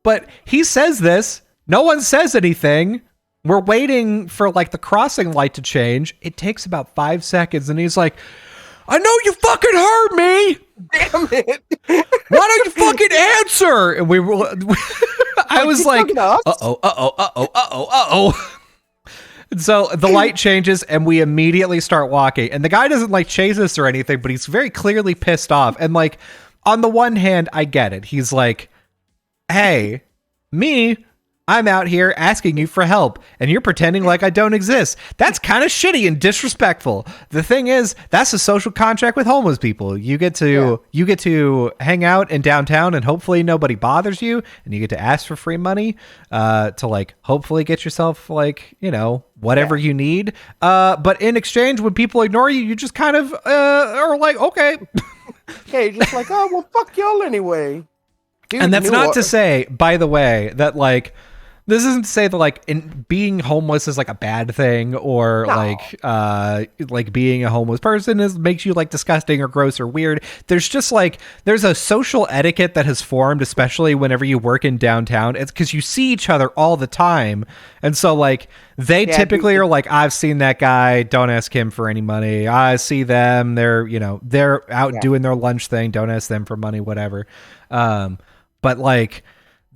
[SPEAKER 2] But he says this. No one says anything. We're waiting for like the crossing light to change. It takes about 5 seconds, and he's like, I know you fucking heard me!
[SPEAKER 1] Damn it!
[SPEAKER 2] Why don't you fucking sure. And we were. I was like, uh-oh. And so the light changes and we immediately start walking. And the guy doesn't like chase us or anything, but he's very clearly pissed off. And like, on the one hand, I get it. He's like, hey, I'm out here asking you for help and you're pretending like I don't exist. That's kind of shitty and disrespectful. The thing is, that's a social contract with homeless people. You get to hang out in downtown and hopefully nobody bothers you, and you get to ask for free money to like hopefully get yourself like, you know, whatever you need. But in exchange, when people ignore you, you just kind of are like, okay.
[SPEAKER 1] Okay, just like, oh, well, fuck y'all anyway.
[SPEAKER 2] Dude, and that's not to say, by the way, that like, this isn't to say that like being homeless is like a bad thing, or like being a homeless person makes you like disgusting or gross or weird. There's just like, there's a social etiquette that has formed, especially whenever you work in downtown. It's because you see each other all the time. And so like they typically are like, I've seen that guy, don't ask him for any money. I see them, they're out doing their lunch thing, don't ask them for money, whatever. But like,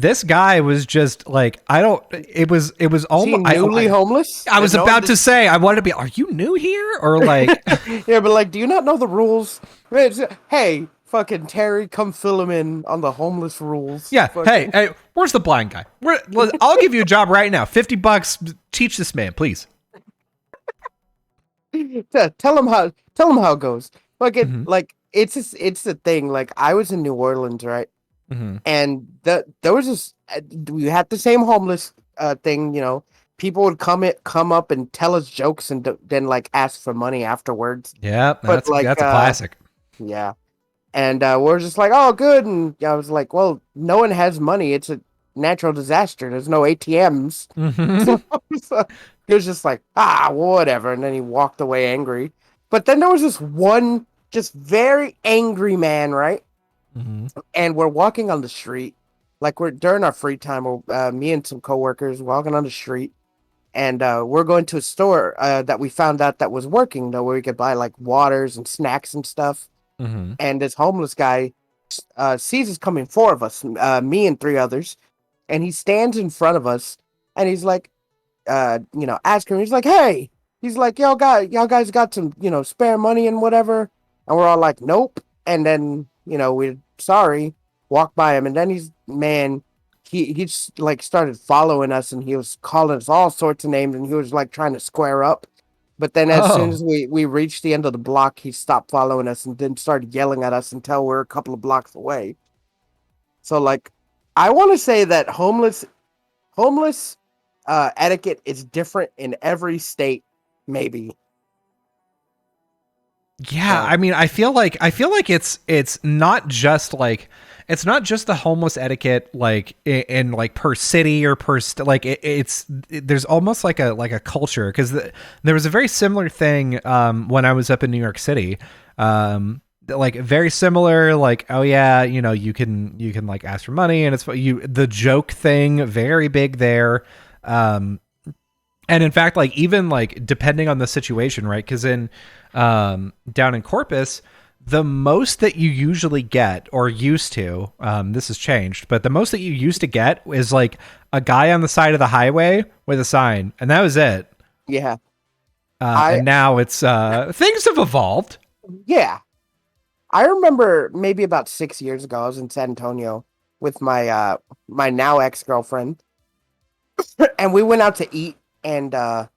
[SPEAKER 2] this guy was just like, it was almost
[SPEAKER 1] newly homeless.
[SPEAKER 2] I was about to say, I wanted to be, are you new here? Or like,
[SPEAKER 1] yeah, but like, do you not know the rules? Hey, fucking Terry, come fill him in on the homeless rules.
[SPEAKER 2] Yeah. Hey, where's the blind guy? I'll give you a job right now. $50. Teach this man, please.
[SPEAKER 1] Tell him how it goes. Like it's the thing. Like, I was in New Orleans, right? Mm-hmm. And there was this, we had the same homeless thing, you know. People would come up and tell us jokes and then like ask for money afterwards.
[SPEAKER 2] Yeah, that's a classic.
[SPEAKER 1] Yeah, and we're just like, oh, good. And I was like, well, no one has money. It's a natural disaster. There's no ATMs. Mm-hmm. So he was just like, whatever. And then he walked away angry. But then there was this one just very angry man, right? Mm-hmm. And we're walking on the street, like we're during our free time. Me and some coworkers walking on the street, and we're going to a store that we found out that was working, though, where we could buy like waters and snacks and stuff. Mm-hmm. And this homeless guy sees us coming, four of us, me and three others, and he stands in front of us, and he's like, asking. He's like, hey, he's like, y'all guys got some, spare money and whatever, and we're all like, nope. And then, we're sorry, walk by him. And then he just like started following us, and he was calling us all sorts of names, and he was like trying to square up. But then as soon as we reached the end of the block, he stopped following us and then started yelling at us until we're a couple of blocks away. So like, I want to say that homeless etiquette is different in every state, maybe.
[SPEAKER 2] Yeah, I mean, I feel like it's not just like, it's not just the homeless etiquette like in like per city or per there's almost like a culture, because there was a very similar thing when I was up in New York City, like very similar, like, oh yeah, you can like ask for money, and it's the joke thing very big there. And in fact, like, even like depending on the situation, right? Because in down in Corpus, the most that you usually get, or used to, this has changed, but the most that you used to get is like a guy on the side of the highway with a sign, and that was it.
[SPEAKER 1] Yeah.
[SPEAKER 2] And now it's things have evolved.
[SPEAKER 1] Yeah. I remember maybe about 6 years ago, I was in San Antonio with my my now ex-girlfriend, and we went out to eat. And I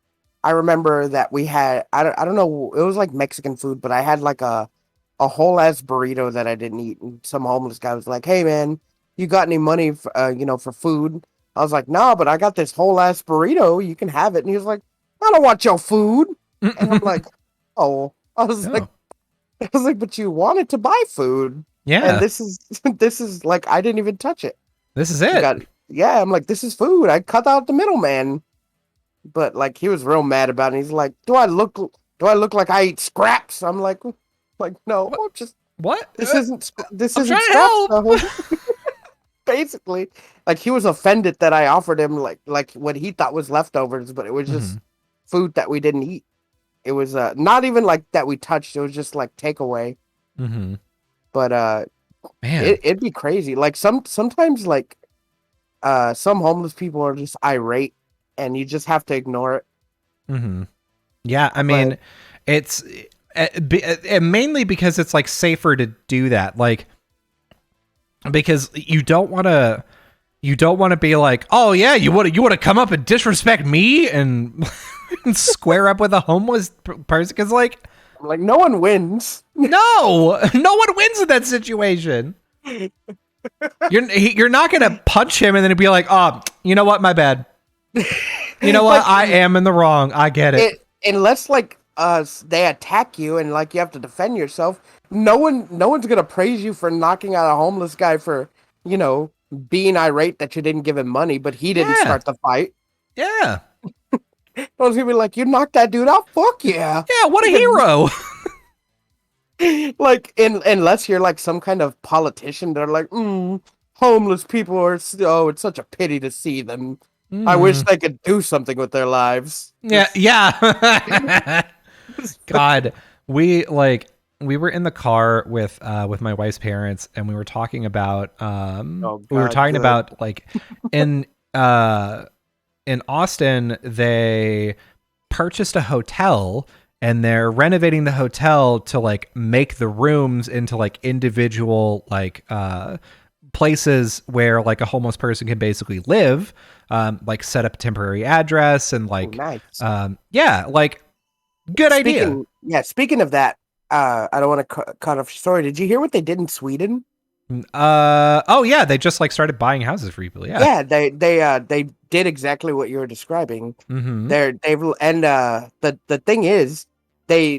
[SPEAKER 1] remember that we had, I don't know, it was like Mexican food, but I had like a whole ass burrito that I didn't eat. And some homeless guy was like, hey man, you got any money for, for food? I was like, nah, but I got this whole ass burrito. You can have it. And he was like, I don't want your food. And I'm like, oh, I was like, but you wanted to buy food.
[SPEAKER 2] Yeah.
[SPEAKER 1] And this is like, I didn't even touch it.
[SPEAKER 2] This is it.
[SPEAKER 1] I'm like, this is food. I cut out the middleman. But like, he was real mad about it. He's like, do I look like I eat scraps? I'm like, no, I'm just,
[SPEAKER 2] what?
[SPEAKER 1] This isn't scraps. Basically, like, he was offended that I offered him like what he thought was leftovers, but it was just food that we didn't eat. It was not even like that we touched. It was just like takeaway. Mm-hmm. But
[SPEAKER 2] Man.
[SPEAKER 1] It'd be crazy. Like sometimes like some homeless people are just irate, and you just have to ignore it.
[SPEAKER 2] Mm-hmm. Yeah, I
[SPEAKER 1] But
[SPEAKER 2] mean, it's mainly because it's like safer to do that, like because you don't want to be like, oh yeah, you want to come up and disrespect me and, and square up with a homeless person, because like
[SPEAKER 1] no one wins.
[SPEAKER 2] no one wins in that situation. You're not gonna punch him and then be like, oh, you know what, my bad. You know what,
[SPEAKER 1] Like,
[SPEAKER 2] I am in the wrong. I get it.
[SPEAKER 1] Unless like they attack you and like you have to defend yourself. No one's gonna praise you for knocking out a homeless guy for, you know, being irate that you didn't give him money, but he didn't
[SPEAKER 2] Yeah.
[SPEAKER 1] start the fight.
[SPEAKER 2] Yeah.
[SPEAKER 1] No one's gonna be like, you knocked that dude out. Fuck yeah.
[SPEAKER 2] Yeah. What a hero.
[SPEAKER 1] Like, unless you're like some kind of politician, they're like, homeless people are. Oh, it's such a pity to see them. I wish they could do something with their lives.
[SPEAKER 2] Yeah. Yeah. God, we were in the car with my wife's parents, and we were talking about like in Austin they purchased a hotel, and they're renovating the hotel to like make the rooms into like individual like places where like a homeless person can basically live, like set up a temporary address and like
[SPEAKER 1] nice.
[SPEAKER 2] Yeah, like good idea.
[SPEAKER 1] Yeah, speaking of that, I don't want to cut off your story. Did you hear what they did in Sweden?
[SPEAKER 2] Oh yeah, they just like started buying houses for people. Yeah,
[SPEAKER 1] they did exactly what you were describing.
[SPEAKER 2] Mm-hmm.
[SPEAKER 1] The thing is, they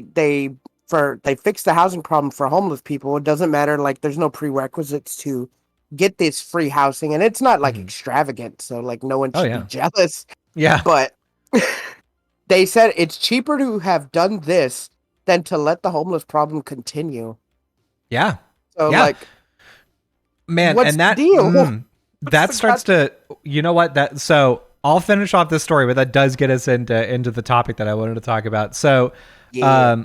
[SPEAKER 1] fixed the housing problem for homeless people. It doesn't matter, like there's no prerequisites to get this free housing, and it's not like extravagant, so like no one should be jealous.
[SPEAKER 2] Yeah,
[SPEAKER 1] but they said it's cheaper to have done this than to let the homeless problem continue.
[SPEAKER 2] Yeah.
[SPEAKER 1] So like,
[SPEAKER 2] man,
[SPEAKER 1] what's
[SPEAKER 2] and that
[SPEAKER 1] the deal?
[SPEAKER 2] That starts to, you know what, that so I'll finish off this story, but that does get us into the topic that I wanted to talk about. So my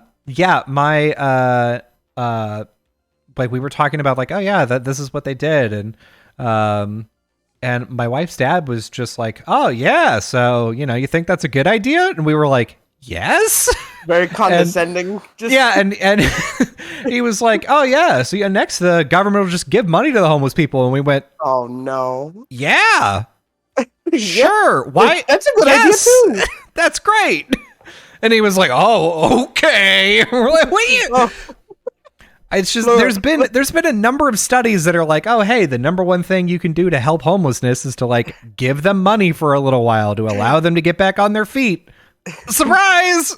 [SPEAKER 2] like we were talking about like, oh yeah, that this is what they did, and my wife's dad was just like, oh yeah, so you know, you think that's a good idea? And we were like, yes.
[SPEAKER 1] Very condescending.
[SPEAKER 2] And he was like, oh yeah, so yeah, next the government will just give money to the homeless people. And we went,
[SPEAKER 1] oh no.
[SPEAKER 2] Yeah. Sure. Why?
[SPEAKER 1] That's a good idea too.
[SPEAKER 2] That's great. And he was like, oh, okay. We're like, wait. It's just there's been a number of studies that are like, oh hey, the number one thing you can do to help homelessness is to like give them money for a little while to allow them to get back on their feet. Surprise!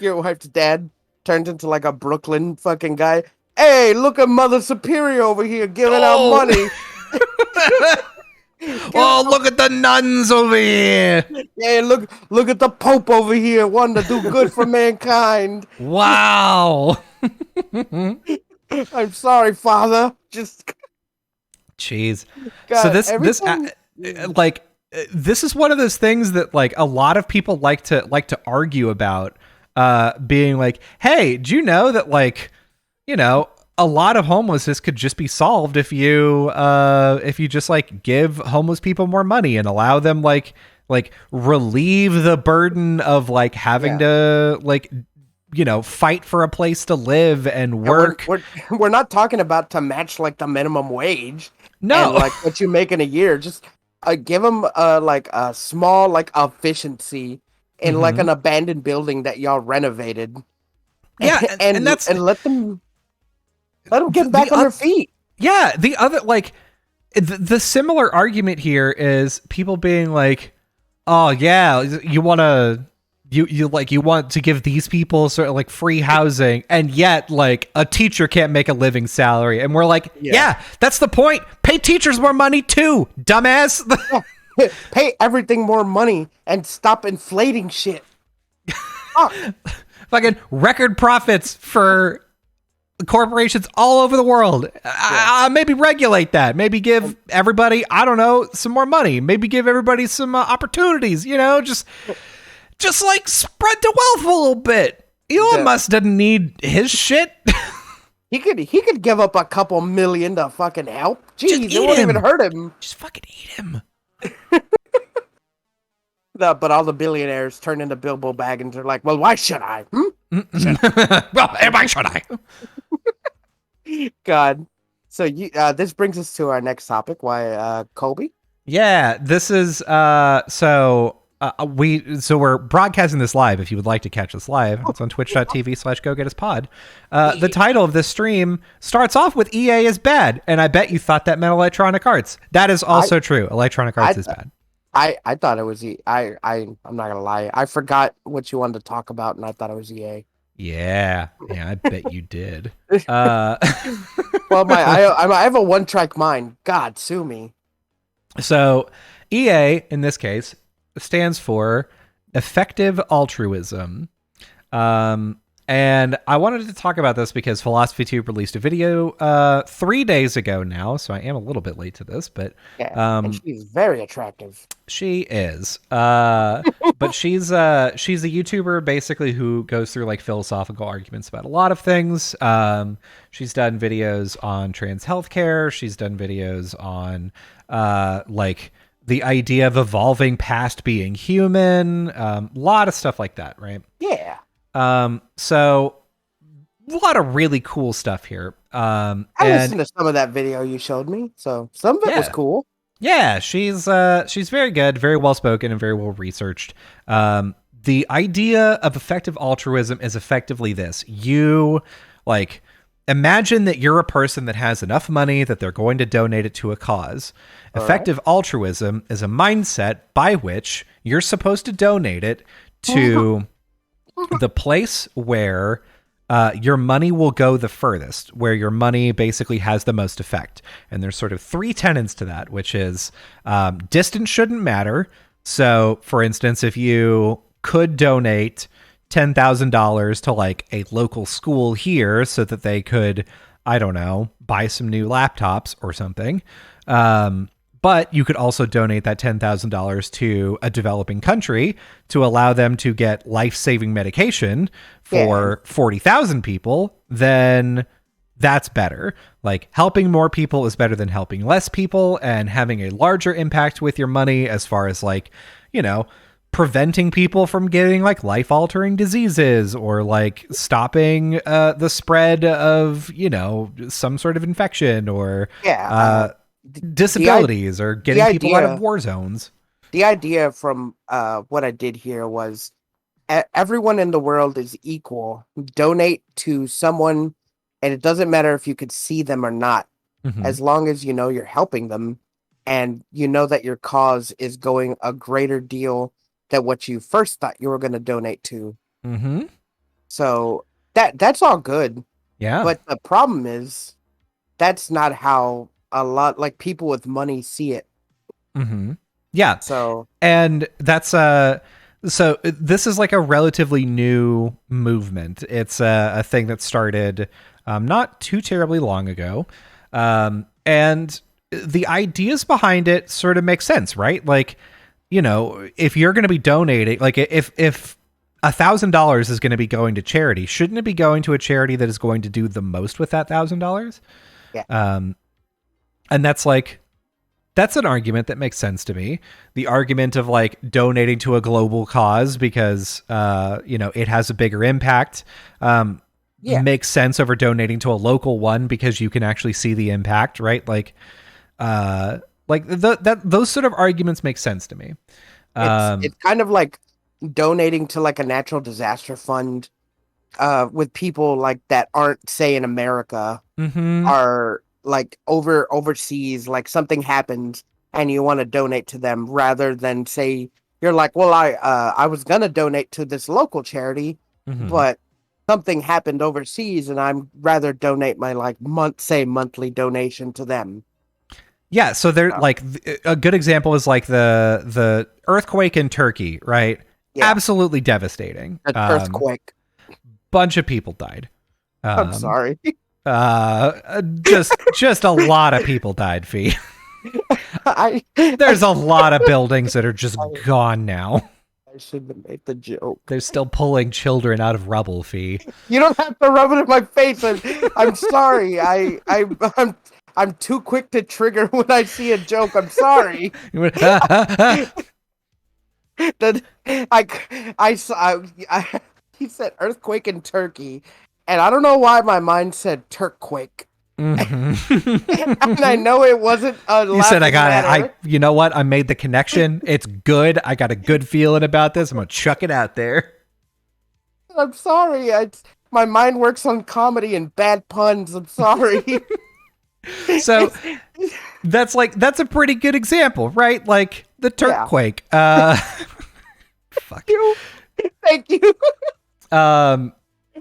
[SPEAKER 1] Your wife's dad turned into like a Brooklyn fucking guy. Hey, look at Mother Superior over here giving out money.
[SPEAKER 2] Oh, look at the nuns over here.
[SPEAKER 1] Yeah, look at the Pope over here wanting to do good for mankind.
[SPEAKER 2] Wow.
[SPEAKER 1] I'm sorry, Father. Just
[SPEAKER 2] jeez. God, so this is one of those things that like a lot of people like to argue about, being like, hey, do you know that like, you know, a lot of homelessness could just be solved if you just like give homeless people more money and allow them like relieve the burden of like having to like, you know, fight for a place to live and work.
[SPEAKER 1] We're not talking about to match like the minimum wage.
[SPEAKER 2] No,
[SPEAKER 1] and, like what you make in a year. Just give them like a small like efficiency in like an abandoned building that y'all renovated.
[SPEAKER 2] Yeah,
[SPEAKER 1] and let them get back on their feet.
[SPEAKER 2] Yeah, the other like the similar argument here is people being like, oh yeah, you want to give these people sort of like free housing, and yet like a teacher can't make a living salary, and we're like, yeah that's the point. Pay teachers more money too, dumbass.
[SPEAKER 1] Pay everything more money and stop inflating shit.
[SPEAKER 2] Fucking record profits for corporations all over the world. Maybe regulate that. Maybe give everybody, I don't know, some more money. Maybe give everybody some opportunities. You know, just like spread the wealth a little bit. Elon Musk doesn't need his shit.
[SPEAKER 1] he could give up a couple million to fucking help. Jeez, it won't even hurt him.
[SPEAKER 2] Just fucking eat him.
[SPEAKER 1] But all the billionaires turn into Bilbo Baggins. They're like, well, why should I?
[SPEAKER 2] Well, why should I?
[SPEAKER 1] God. So this brings us to our next topic. Why Colby?
[SPEAKER 2] Yeah, this is we're broadcasting this live. If you would like to catch us live, it's on twitch.tv/GoGetUsPod. The title of this stream starts off with EA is bad, and I bet you thought that meant Electronic Arts. That is also true. Electronic Arts is bad.
[SPEAKER 1] I thought it was I'm not gonna lie. I forgot what you wanted to talk about, and I thought it was EA.
[SPEAKER 2] Yeah, I bet you did.
[SPEAKER 1] Well, I have a one-track mind. God, sue me.
[SPEAKER 2] So, EA in this case stands for effective altruism. And I wanted to talk about this because Philosophy Tube released a video 3 days ago now, so I am a little bit late to this, but
[SPEAKER 1] and she's very attractive.
[SPEAKER 2] She is. But she's a YouTuber basically who goes through like philosophical arguments about a lot of things. She's done videos on trans healthcare. She's done videos on like the idea of evolving past being human. A lot of stuff like that, right?
[SPEAKER 1] Yeah.
[SPEAKER 2] So a lot of really cool stuff here.
[SPEAKER 1] I listened to some of that video you showed me, so some of it was cool.
[SPEAKER 2] Yeah, she's very good, very well spoken, and very well researched. The idea of effective altruism is effectively this: you like imagine that you're a person that has enough money that they're going to donate it to a cause. All effective altruism is a mindset by which you're supposed to donate it to the place where your money will go the furthest, where your money basically has the most effect. And there's sort of 3 tenets to that, which is distance shouldn't matter. So, for instance, if you could donate $10,000 to like a local school here so that they could, I don't know, buy some new laptops or something, but you could also donate that $10,000 to a developing country to allow them to get life-saving medication for 40,000 people, then that's better. Like, helping more people is better than helping less people, and having a larger impact with your money as far as like, you know, preventing people from getting like life-altering diseases or like stopping the spread of, you know, some sort of infection or disabilities or getting people out of war zones.
[SPEAKER 1] The idea from what I did here was everyone in the world is equal. Donate to someone, and it doesn't matter if you could see them or not, as long as you know you're helping them and you know that your cause is going a greater deal than what you first thought you were going to donate to. So that's all good.
[SPEAKER 2] Yeah.
[SPEAKER 1] But the problem is that's not how a lot like people with money see it.
[SPEAKER 2] Yeah.
[SPEAKER 1] So
[SPEAKER 2] and that's so this is like a relatively new movement. It's a thing that started not too terribly long ago. And the ideas behind it sort of make sense, right? Like, you know, if you're going to be donating, like if $1,000 is going to be going to charity, shouldn't it be going to a charity that is going to do the most with that $1,000?
[SPEAKER 1] Yeah.
[SPEAKER 2] And that's an argument that makes sense to me. The argument of like donating to a global cause because, you know, it has a bigger impact, makes sense over donating to a local one because you can actually see the impact, right? Like those sort of arguments make sense to me.
[SPEAKER 1] It's kind of like donating to like a natural disaster fund with people like that aren't, say, in America, are like overseas, like something happens and you want to donate to them rather than say you're like, well, I was gonna donate to this local charity, but something happened overseas and I'm rather donate my like monthly donation to them.
[SPEAKER 2] Yeah, so they're like a good example is like the earthquake in Turkey, right? Yeah. Absolutely devastating.
[SPEAKER 1] Earthquake.
[SPEAKER 2] Bunch of people died.
[SPEAKER 1] I'm sorry.
[SPEAKER 2] Just a lot of people died, Fee. There's a lot of buildings that are just gone now.
[SPEAKER 1] I shouldn't have made the joke.
[SPEAKER 2] They're still pulling children out of rubble, Fee.
[SPEAKER 1] You don't have to rub it in my face. I'm sorry. I'm too quick to trigger when I see a joke. I'm sorry. That he said earthquake in Turkey, and I don't know why my mind said Turkquake.
[SPEAKER 2] Mm-hmm.
[SPEAKER 1] And I know it wasn't a
[SPEAKER 2] You said I got it. You know what? I made the connection. It's good. I got a good feeling about this. I'm gonna chuck it out there.
[SPEAKER 1] I'm sorry. My mind works on comedy and bad puns. I'm sorry.
[SPEAKER 2] So that's a pretty good example, right? Like the Turkquake. Yeah. Fuck
[SPEAKER 1] you. Thank you.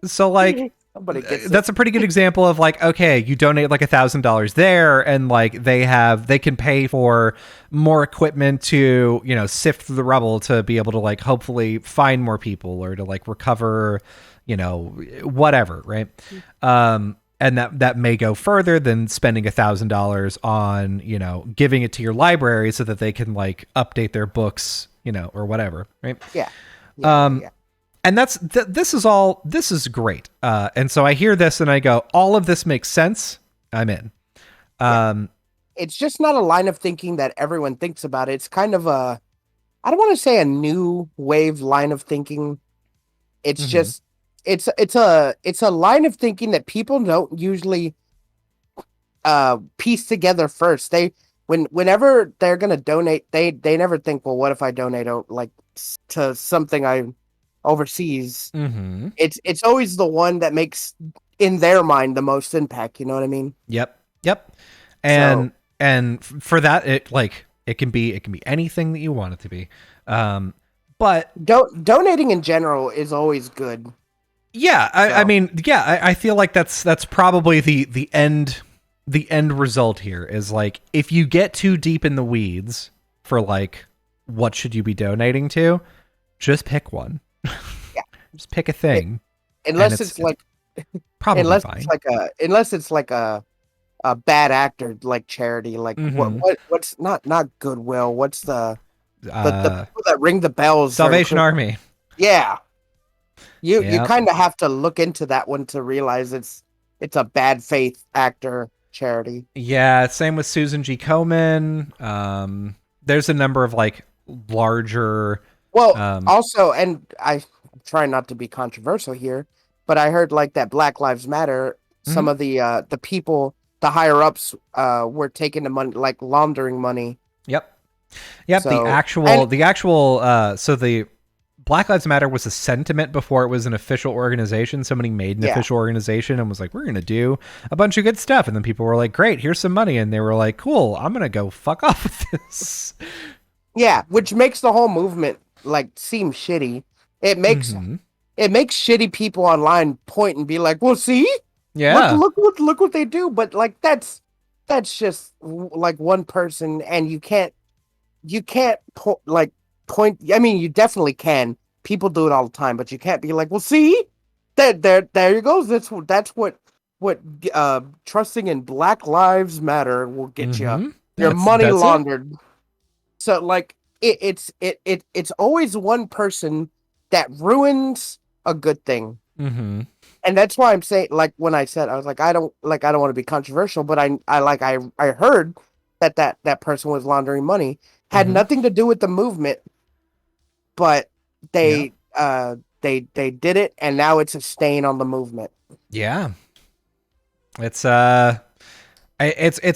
[SPEAKER 2] So like that's a pretty good example of like, okay, you donate like $1,000 there, and like they can pay for more equipment to, you know, sift through the rubble to be able to like hopefully find more people or to like recover, you know, whatever, right? And that may go further than spending $1,000 on, you know, giving it to your library so that they can like update their books, you know, or whatever, right?
[SPEAKER 1] Yeah.
[SPEAKER 2] And this is great. And so I hear this and I go, all of this makes sense. I'm in.
[SPEAKER 1] It's just not a line of thinking that everyone thinks about. It's kind of I don't want to say a new wave line of thinking. It's just, it's a line of thinking that people don't usually piece together first. Whenever they're going to donate, they never think, well, what if I donate like to something I overseas?
[SPEAKER 2] Mm-hmm.
[SPEAKER 1] It's always the one that makes in their mind the most impact. You know what I mean?
[SPEAKER 2] Yep. And for that, it can be anything that you want it to be. But
[SPEAKER 1] donating in general is always good.
[SPEAKER 2] Yeah, I feel like that's probably the end result here is like, if you get too deep in the weeds for like what should you be donating to, just pick one.
[SPEAKER 1] Yeah.
[SPEAKER 2] Just pick a thing.
[SPEAKER 1] Unless it's like
[SPEAKER 2] probably
[SPEAKER 1] unless
[SPEAKER 2] fine.
[SPEAKER 1] It's like a bad actor like charity, like what's not Goodwill, what's the people that ring the bells,
[SPEAKER 2] Salvation Army.
[SPEAKER 1] Yeah. You kind of have to look into that one to realize it's a bad faith actor charity.
[SPEAKER 2] Yeah, same with Susan G. Komen. There's a number of like larger.
[SPEAKER 1] Well, also, and I try not to be controversial here, but I heard like that Black Lives Matter. Some of the people, the higher ups, were taking the money, like laundering money.
[SPEAKER 2] Yep. So, the Black Lives Matter was a sentiment before it was an official organization. Somebody made an official organization and was like, we're going to do a bunch of good stuff. And then people were like, great, here's some money. And they were like, cool, I'm going to go fuck off with this.
[SPEAKER 1] Yeah, which makes the whole movement like seem shitty. It makes shitty people online point and be like, well, see?
[SPEAKER 2] Yeah.
[SPEAKER 1] Look what they do. But like, that's just like one person, and you can't point. I mean, you definitely can. People do it all the time, but you can't be like, well, see, there you go. That's what trusting in Black Lives Matter will get you. Your money laundered. So like it's always one person that ruins a good thing.
[SPEAKER 2] Mm-hmm.
[SPEAKER 1] And that's why I'm saying, like, when I said, I was like, I don't want to be controversial, but I heard that person was laundering money, had nothing to do with the movement, but they did it, and now it's a stain on the movement.
[SPEAKER 2] Yeah. It's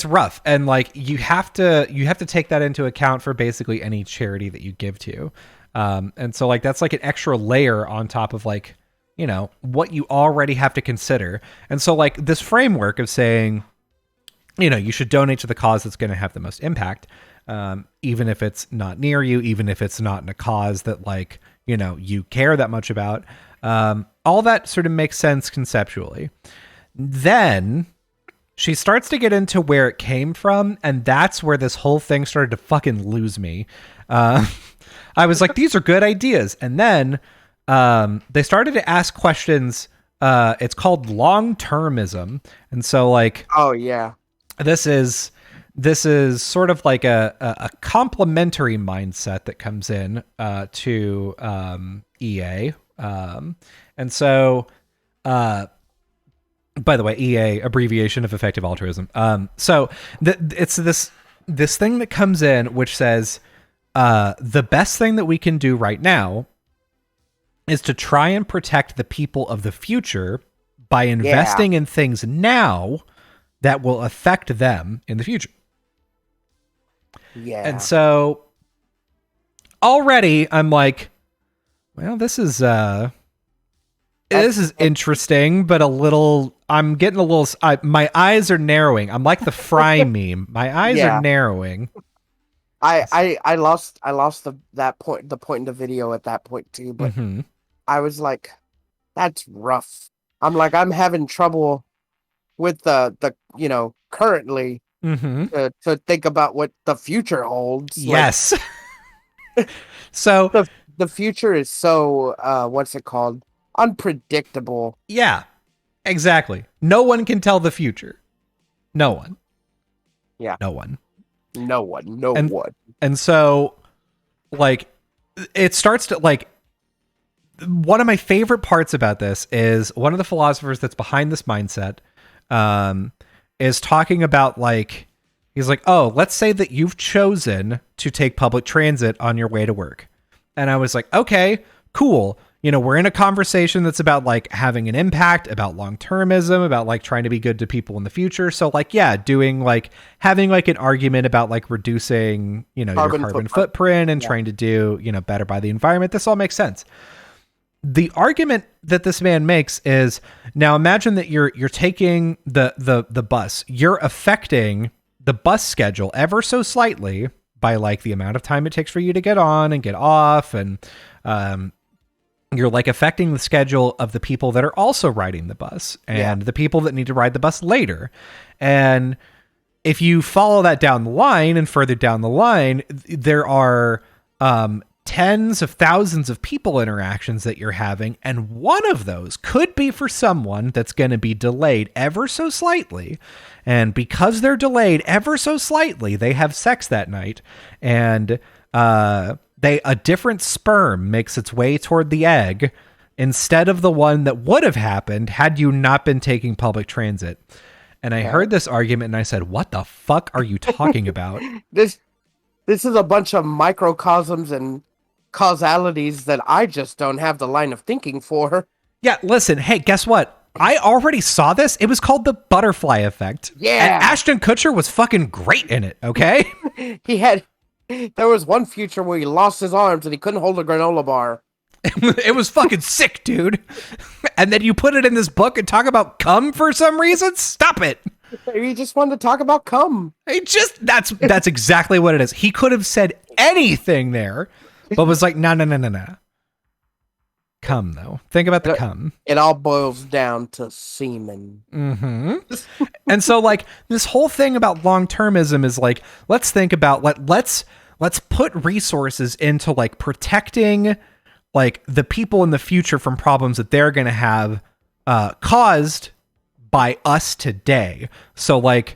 [SPEAKER 2] rough, and like you have to take that into account for basically any charity that you give to. And so like that's like an extra layer on top of like, you know, what you already have to consider. And so like this framework of saying, you know, you should donate to the cause that's going to have the most impact, even if it's not near you, even if it's not in a cause that like, you know, you care that much about. All that sort of makes sense conceptually. Then she starts to get into where it came from, and that's where this whole thing started to fucking lose me. I was like, these are good ideas. And then they started to ask questions. It's called long-termism. And so like,
[SPEAKER 1] oh yeah,
[SPEAKER 2] this is this is sort of like a complementary mindset that comes in to EA. And so, by the way, EA, abbreviation of effective altruism. So it's this thing that comes in which says the best thing that we can do right now is to try and protect the people of the future by investing in things now that will affect them in the future.
[SPEAKER 1] Yeah.
[SPEAKER 2] And so already I'm like, well, this is interesting, but I'm getting a little, my eyes are narrowing. I'm like the Fry meme. My eyes are narrowing.
[SPEAKER 1] I lost the point in the video at that point too, but I was like, that's rough. I'm like, I'm having trouble with the currently to think about what the future holds.
[SPEAKER 2] Yes. So
[SPEAKER 1] the future is so what's it called? Unpredictable.
[SPEAKER 2] Yeah, exactly. No one can tell the future. No one.
[SPEAKER 1] Yeah.
[SPEAKER 2] No one.
[SPEAKER 1] And
[SPEAKER 2] so, like, it starts to, like, one of my favorite parts about this is one of the philosophers that's behind this mindset is talking about, like, he's like, oh, let's say that you've chosen to take public transit on your way to work. And I was like, okay, cool. You know, we're in a conversation that's about like having an impact, about long-termism, about like trying to be good to people in the future. So like, yeah, doing like having like an argument about like reducing, you know, your carbon footprint and trying to do, you know, better by the environment. This all makes sense. The argument that this man makes is, now imagine that you're taking the bus. You're affecting the bus schedule ever so slightly by like the amount of time it takes for you to get on and get off, and you're like affecting the schedule of the people that are also riding the bus and the people that need to ride the bus later. And if you follow that down the line and further down the line, there are tens of thousands of people interactions that you're having. And one of those could be for someone that's going to be delayed ever so slightly. And because they're delayed ever so slightly, they have sex that night, and a different sperm makes its way toward the egg instead of the one that would have happened had you not been taking public transit. And I heard this argument and I said, what the fuck are you talking about?
[SPEAKER 1] This is a bunch of microcosms and causalities that I just don't have the line of thinking for.
[SPEAKER 2] Yeah, listen, hey, guess what? I already saw this. It was called the butterfly effect.
[SPEAKER 1] Yeah.
[SPEAKER 2] And Ashton Kutcher was fucking great in it, okay?
[SPEAKER 1] There was one future where he lost his arms and he couldn't hold a granola bar.
[SPEAKER 2] It was fucking sick, dude. And then you put it in this book and talk about cum for some reason? Stop it.
[SPEAKER 1] He just wanted to talk about cum.
[SPEAKER 2] That's exactly what it is. He could have said anything there, but was like, no. Cum, though. Think about the cum.
[SPEAKER 1] It all boils down to semen.
[SPEAKER 2] Mm-hmm. And so, like, this whole thing about long-termism is like, let's think about, let's put resources into, like, protecting, like, the people in the future from problems that they're going to have caused by us today. So, like,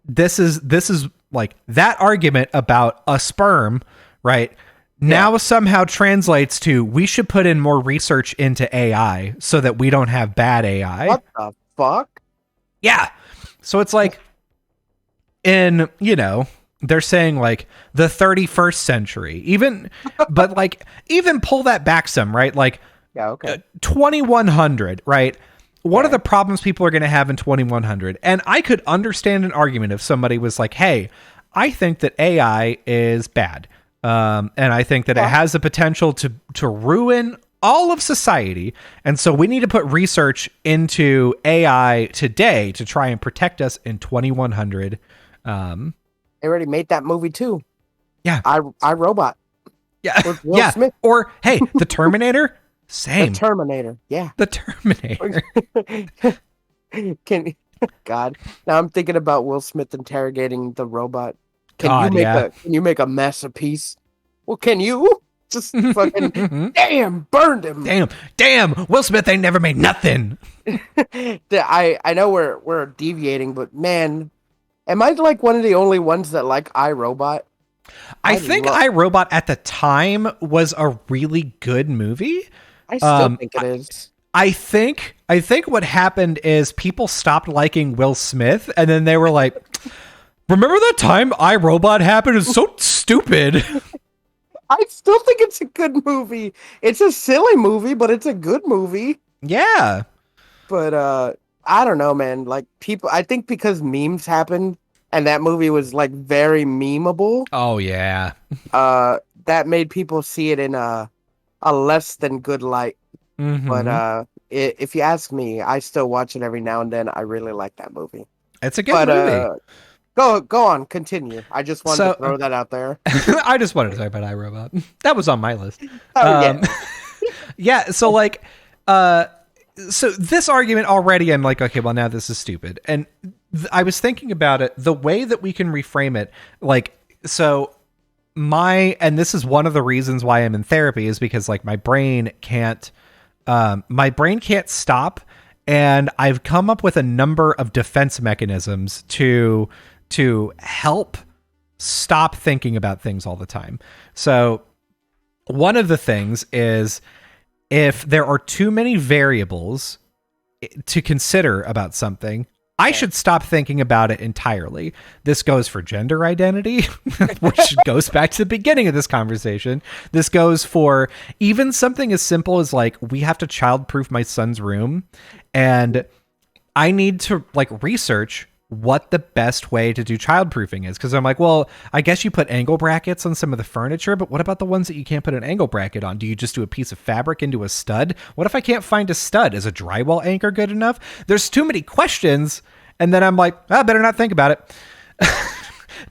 [SPEAKER 2] this is like that argument about a sperm, right? Now somehow translates to, we should put in more research into AI so that we don't have bad AI.
[SPEAKER 1] What the fuck?
[SPEAKER 2] Yeah. So it's like, in, you know, they're saying like the 31st century, but like, even pull that back some, right? Like, 2100, right? What are the problems people are going to have in 2100? And I could understand an argument if somebody was like, hey, I think that AI is bad. And I think that it has the potential to ruin all of society. And so we need to put research into AI today to try and protect us in 2100.
[SPEAKER 1] They already made that movie too.
[SPEAKER 2] Yeah.
[SPEAKER 1] I Robot.
[SPEAKER 2] Yeah.
[SPEAKER 1] With Will Smith.
[SPEAKER 2] Or, hey, The Terminator. Same.
[SPEAKER 1] The Terminator. Yeah.
[SPEAKER 2] The Terminator.
[SPEAKER 1] God. Now I'm thinking about Will Smith interrogating the robot. Can you make a masterpiece? Well, can you? Just fucking damn, burned him.
[SPEAKER 2] Damn. Will Smith ain't never made nothing.
[SPEAKER 1] I know we're deviating, but man, Am I like one of the only ones that like iRobot?
[SPEAKER 2] I think iRobot at the time was a really good movie.
[SPEAKER 1] I still think it is.
[SPEAKER 2] I think what happened is people stopped liking Will Smith, and then they were like, "Remember that time iRobot happened? It's so stupid."
[SPEAKER 1] I still think it's a good movie. It's a silly movie, but it's a good movie.
[SPEAKER 2] Yeah.
[SPEAKER 1] But I don't know, man. Like people, I think because memes happened and that movie was like very memeable.
[SPEAKER 2] Oh yeah.
[SPEAKER 1] That made people see it in a less than good light.
[SPEAKER 2] Mm-hmm.
[SPEAKER 1] But if you ask me, I still watch it every now and then. I really like that movie.
[SPEAKER 2] It's a good movie.
[SPEAKER 1] Go on, continue. I just wanted to throw that out there.
[SPEAKER 2] I just wanted to talk about iRobot. That was on my list.
[SPEAKER 1] Yeah.
[SPEAKER 2] Yeah, so like so this argument already I'm like, okay, well now this is stupid. And I was thinking about it, the way that we can reframe it, like, so and this is one of the reasons why I'm in therapy, is because like my brain can't stop, and I've come up with a number of defense mechanisms to help stop thinking about things all the time. So one of the things is, if there are too many variables to consider about something, I should stop thinking about it entirely. This goes for gender identity, which goes back to the beginning of this conversation. This goes for even something as simple as like, we have to childproof my son's room, and I need to like research what the best way to do childproofing is. Because I'm like, well, I guess you put angle brackets on some of the furniture, but what about the ones that you can't put an angle bracket on? Do you just do a piece of fabric into a stud? What if I can't find a stud? Is a drywall anchor good enough? There's too many questions. And then I'm like, I better not think about it.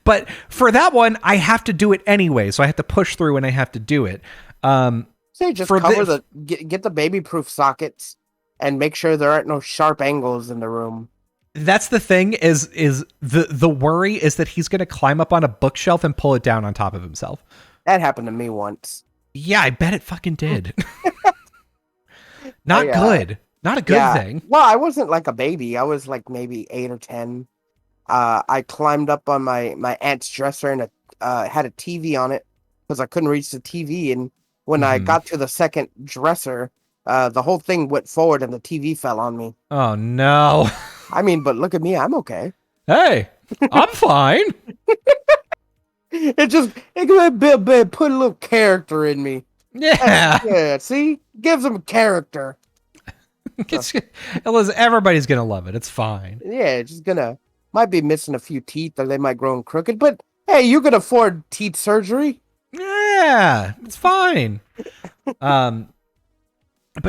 [SPEAKER 2] But for that one, I have to do it anyway. So I have to push through and I have to do it.
[SPEAKER 1] Say just cover get the baby proof sockets and make sure there aren't no sharp angles in the room.
[SPEAKER 2] That's the thing, is the worry is that he's going to climb up on a bookshelf and pull it down on top of himself.
[SPEAKER 1] That happened to me once.
[SPEAKER 2] Yeah, I bet it fucking did. Not good. Not a good thing.
[SPEAKER 1] Well, I wasn't like a baby. I was like maybe 8 or 10. I climbed up on my aunt's dresser and had a TV on it because I couldn't reach the TV. And when I got to the second dresser, the whole thing went forward and the TV fell on me.
[SPEAKER 2] Oh, no.
[SPEAKER 1] I mean, but look at me. I'm okay.
[SPEAKER 2] Hey, I'm fine.
[SPEAKER 1] It put a little character in me.
[SPEAKER 2] Yeah.
[SPEAKER 1] Yeah, see? Gives them character.
[SPEAKER 2] Everybody's going to love it. It's fine.
[SPEAKER 1] Yeah, it's just might be missing a few teeth or they might grow in crooked, but hey, you can afford teeth surgery.
[SPEAKER 2] Yeah, it's fine. But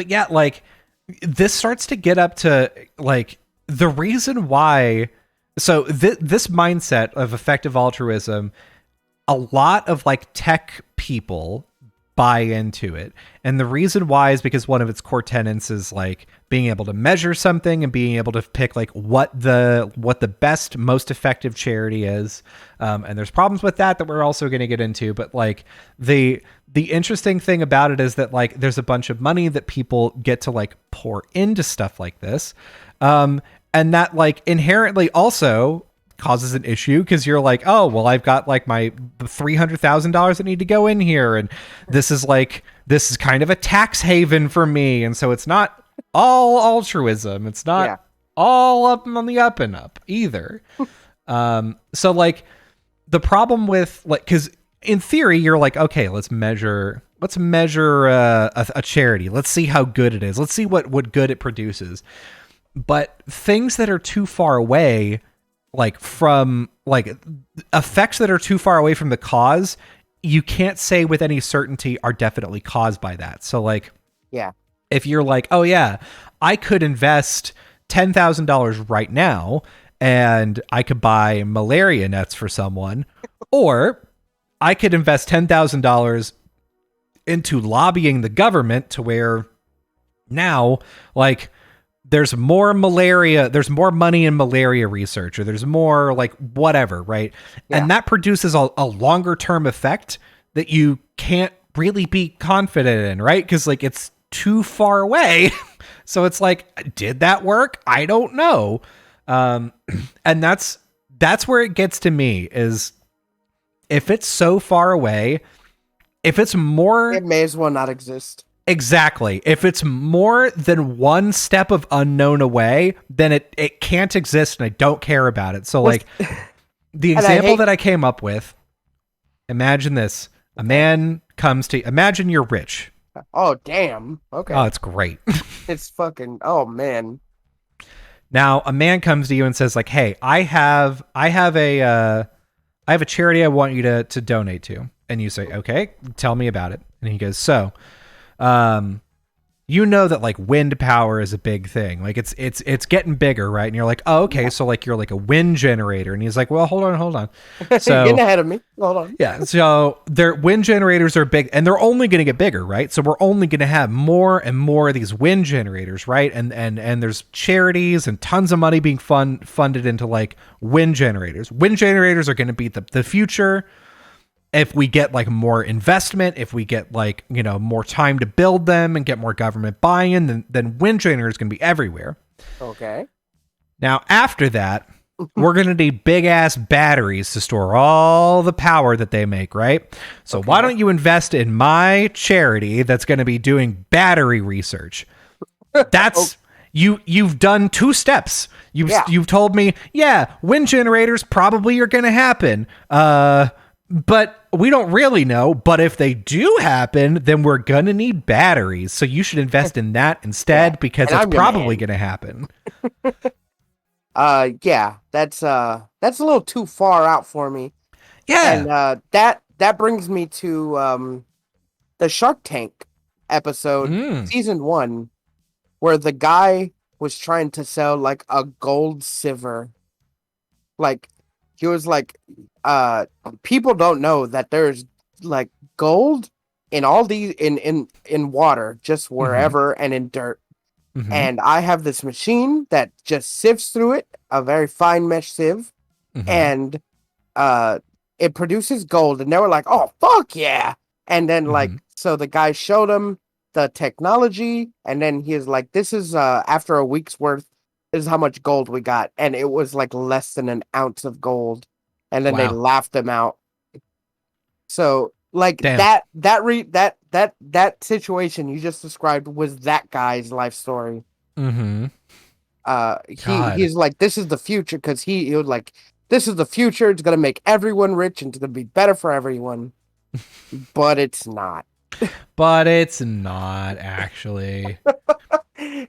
[SPEAKER 2] yeah, like, this starts to get up to like the reason why. So this mindset of effective altruism, a lot of like tech people buy into it. And the reason why is because one of its core tenets is like being able to measure something and being able to pick like what the best, most effective charity is. And there's problems with that we're also going to get into. But like the interesting thing about it is that like there's a bunch of money that people get to like pour into stuff like this. And that like inherently also causes an issue because you're like, oh, well, I've got like my $300,000 that need to go in here. And this is kind of a tax haven for me. And so it's not all altruism. It's not all up on the up and up either. So like the problem with like, cause in theory you're like, okay, let's measure a charity. Let's see how good it is. Let's see what good it produces. But things that are too far away, like from like effects that are too far away from the cause, you can't say with any certainty are definitely caused by that. So like, if you're like, oh yeah, I could invest $10,000 right now and I could buy malaria nets for someone, or I could invest $10,000 into lobbying the government to where now like there's more money in malaria research, or there's more like whatever, right? Yeah. And that produces a longer term effect that you can't really be confident in, right? Because like it's too far away. So it's like, did that work? I don't know. And that's that's where it gets to me, is if it's so far away, if it's more...
[SPEAKER 1] It may as well not exist.
[SPEAKER 2] Exactly. If it's more than one step of unknown away, then it can't exist, and I don't care about it. So, like, the example that I came up with, imagine this. A man comes to... Imagine you're rich.
[SPEAKER 1] Oh, damn. Okay.
[SPEAKER 2] Oh, it's great.
[SPEAKER 1] It's fucking... Oh, man.
[SPEAKER 2] Now, a man comes to you and says, like, hey, I have a charity I want you to donate to. And you say, okay, tell me about it. And he goes, so... you know that like wind power is a big thing. Like it's getting bigger, right? And you're like, oh, okay. So like you're like a wind generator. And he's like, well, hold on. So
[SPEAKER 1] getting ahead of me. Hold on.
[SPEAKER 2] Yeah. So their wind generators are big, and they're only going to get bigger, right? So we're only going to have more and more of these wind generators, right? And there's charities and tons of money being funded into like wind generators. Wind generators are going to be the future. If we get like more investment, if we get like, you know, more time to build them and get more government buy-in, then wind generators can be everywhere.
[SPEAKER 1] Okay.
[SPEAKER 2] Now, after that, we're going to need big ass batteries to store all the power that they make, right? So why don't you invest in my charity that's going to be doing battery research? That's you've done 2 steps. You've told me, yeah, wind generators probably are going to happen. But we don't really know. But if they do happen, then we're going to need batteries. So you should invest in that instead, because it's probably going to happen.
[SPEAKER 1] Yeah, that's a little too far out for me.
[SPEAKER 2] Yeah.
[SPEAKER 1] And that brings me to the Shark Tank episode, season 1, where the guy was trying to sell like a gold sieve. Like, he was like, people don't know that there's like gold in all these in water, just wherever, and in dirt. And I have this machine that just sifts through it, a very fine mesh sieve, and it produces gold. And they were like, oh, fuck yeah. And then like, so the guy showed him the technology, and then he was like, this is after a week's worth, this is how much gold we got. And it was like less than an ounce of gold. And then they laughed him out. So like that situation you just described was that guy's life story. He's like, this is the future, because he was like, this is the future. It's gonna make everyone rich, and it's gonna be better for everyone. But it's not.
[SPEAKER 2] But it's not actually.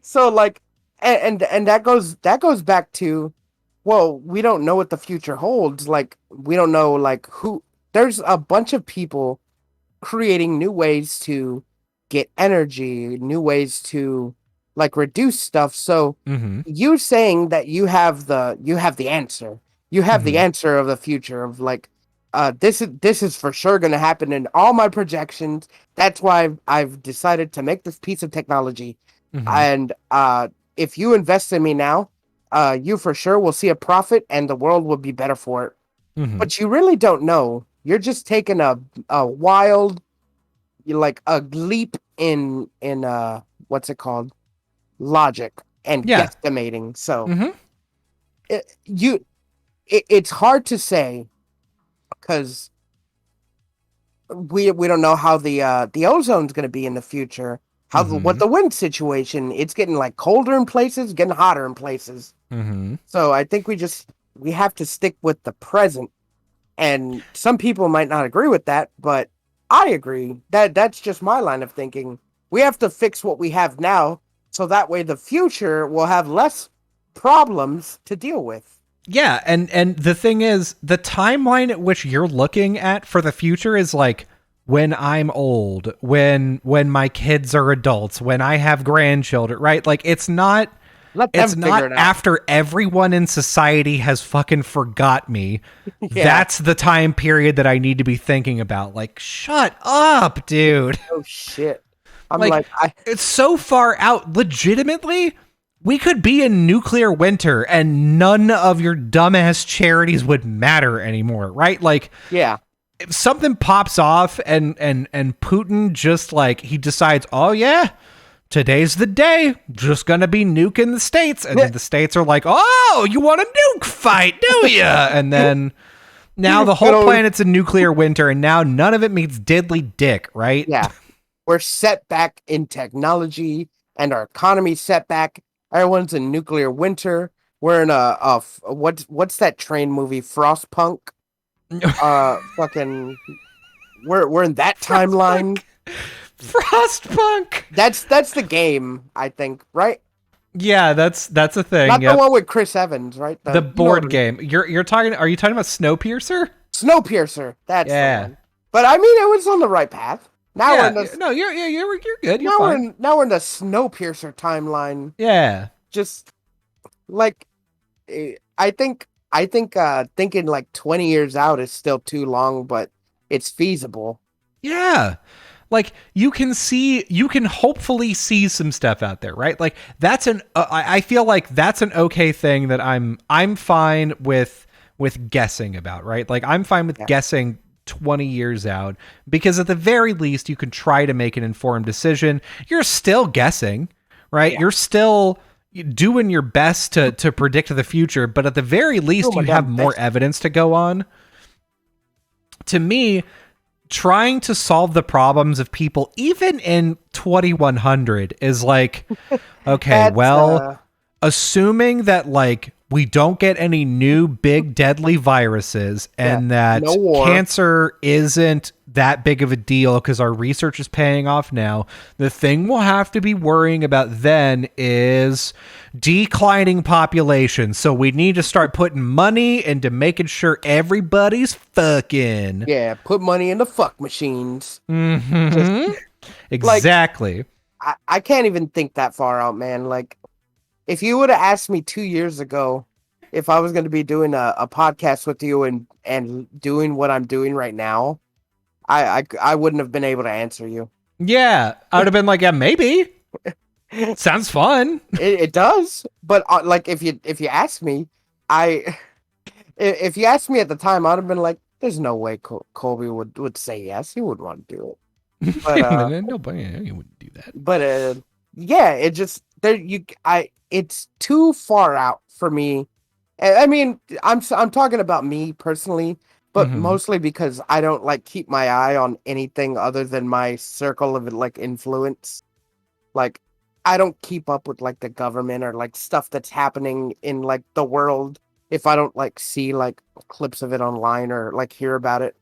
[SPEAKER 1] So like, and that goes back to, well, we don't know what the future holds. Like, we don't know like who. There's a bunch of people creating new ways to get energy, new ways to like reduce stuff. So you saying that you have the answer. You have the answer of the future of like, this is for sure going to happen in all my projections. That's why I've decided to make this piece of technology. And if you invest in me now, you for sure will see a profit, and the world will be better for it. But you really don't know. You're just taking a wild, like a leap in what's it called, logic and guesstimating. So it's hard to say, because we don't know how the ozone's going to be in the future. What the wind situation, it's getting like colder in places, getting hotter in places. So I think we have to stick with the present. And some people might not agree with that, but I agree. That's just my line of thinking. We have to fix what we have now, so that way the future will have less problems to deal with.
[SPEAKER 2] Yeah, and the thing is, the timeline at which you're looking at for the future is like when I'm old, when my kids are adults, when I have grandchildren, right? Like, it's not after everyone in society has fucking forgot me. That's the time period that I need to be thinking about. Like, shut up, dude.
[SPEAKER 1] Oh shit.
[SPEAKER 2] It's so far out. Legitimately, we could be in nuclear winter and none of your dumbass charities would matter anymore, right? Like,
[SPEAKER 1] yeah.
[SPEAKER 2] If something pops off and Putin just like, he decides, oh yeah, today's the day. Just gonna be nuking the states. And then the states are like, oh, you want a nuke fight, do ya? And then now the whole planet's a nuclear winter, and now none of it means diddly dick, right?
[SPEAKER 1] Yeah. We're set back in technology, and our economy's set back. Everyone's in nuclear winter. We're in what's that train movie, Frostpunk? Fucking we're in that timeline.
[SPEAKER 2] Frostpunk.
[SPEAKER 1] That's the game, I think, right?
[SPEAKER 2] Yeah, that's a thing.
[SPEAKER 1] Not the one with Chris Evans, right?
[SPEAKER 2] The board game. You're talking. Are you talking about Snowpiercer?
[SPEAKER 1] Snowpiercer. That's the one. But I mean, it was on the right path. Now we're in the,
[SPEAKER 2] you're good. You're fine.
[SPEAKER 1] Now we're in the Snowpiercer timeline.
[SPEAKER 2] Yeah.
[SPEAKER 1] Just like I think thinking like 20 years out is still too long, but it's feasible.
[SPEAKER 2] Yeah. Like you can hopefully see some stuff out there, right? Like that's I feel like that's an okay thing that I'm fine with guessing about, right? Like I'm fine with guessing 20 years out, because at the very least you can try to make an informed decision. You're still guessing, right? Yeah. You're still doing your best to predict the future, but at the very least you have more evidence to go on. To me, trying to solve the problems of people even in 2100 is like, okay, assuming that like we don't get any new big deadly viruses and that cancer isn't that big of a deal because our research is paying off now, the thing we'll have to be worrying about then is declining population. So we need to start putting money into making sure everybody's fucking.
[SPEAKER 1] Yeah, put money in the fuck machines.
[SPEAKER 2] Mm-hmm. Exactly.
[SPEAKER 1] Like, I can't even think that far out, man. Like, if you would have asked me 2 years ago if I was going to be doing a podcast with you and doing what I'm doing right now, I wouldn't have been able to answer you.
[SPEAKER 2] Yeah, I would have been like, yeah, maybe. Sounds fun.
[SPEAKER 1] It does, but like if you asked me, if you asked me at the time, I'd have been like, "There's no way Colby would say yes. He would want to do it." But
[SPEAKER 2] nobody, he wouldn't do that.
[SPEAKER 1] But yeah, it just it's too far out for me. I mean, I'm talking about me personally, but mostly because I don't like keep my eye on anything other than my circle of like influence. Like, I don't keep up with like the government or like stuff that's happening in like the world if I don't like see like clips of it online or like hear about it.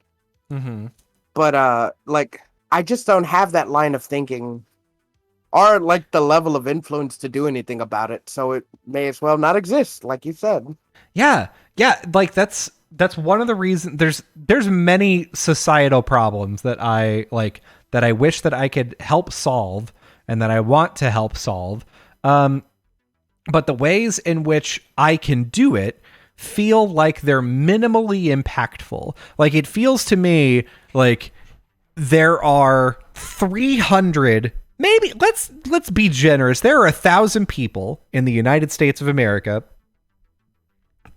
[SPEAKER 1] But like I just don't have that line of thinking or like the level of influence to do anything about it. So it may as well not exist, like you said.
[SPEAKER 2] Yeah. Like that's one of the reasons there's many societal problems that I wish that I could help solve and that I want to help solve. But the ways in which I can do it feel like they're minimally impactful. Like it feels to me like there are 300, maybe let's be generous. There are 1,000 people in the United States of America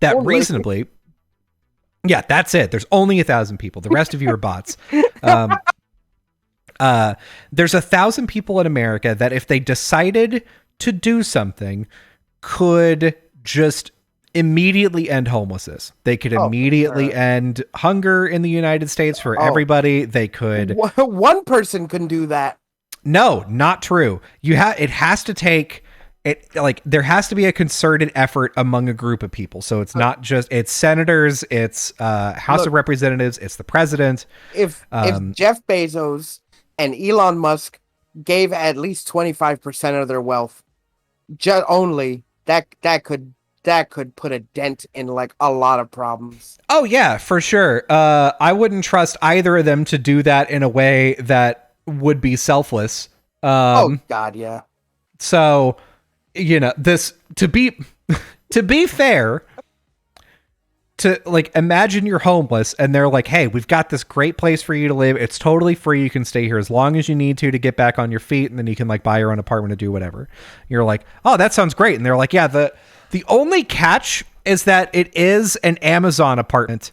[SPEAKER 2] that reasonably, yeah, that's it. There's only 1,000 people. The rest of you are bots. There's 1,000 people in America that if they decided to do something could just immediately end homelessness. They could immediately end hunger in the United States for everybody. They could.
[SPEAKER 1] One person can do that.
[SPEAKER 2] No, not true. It has to take it. Like there has to be a concerted effort among a group of people. So it's not just it's senators, it's House of Representatives, it's the president.
[SPEAKER 1] If Jeff Bezos and Elon Musk gave at least 25% of their wealth, only that could put a dent in like a lot of problems.
[SPEAKER 2] Oh yeah, for sure. I wouldn't trust either of them to do that in a way that would be selfless.
[SPEAKER 1] Oh God, yeah.
[SPEAKER 2] So, this to be fair, to like imagine you're homeless and they're like, hey, we've got this great place for you to live. It's totally free. You can stay here as long as you need to get back on your feet, and then you can like buy your own apartment to do whatever. You're like, oh, that sounds great. And they're like, yeah, the only catch is that it is an Amazon apartment.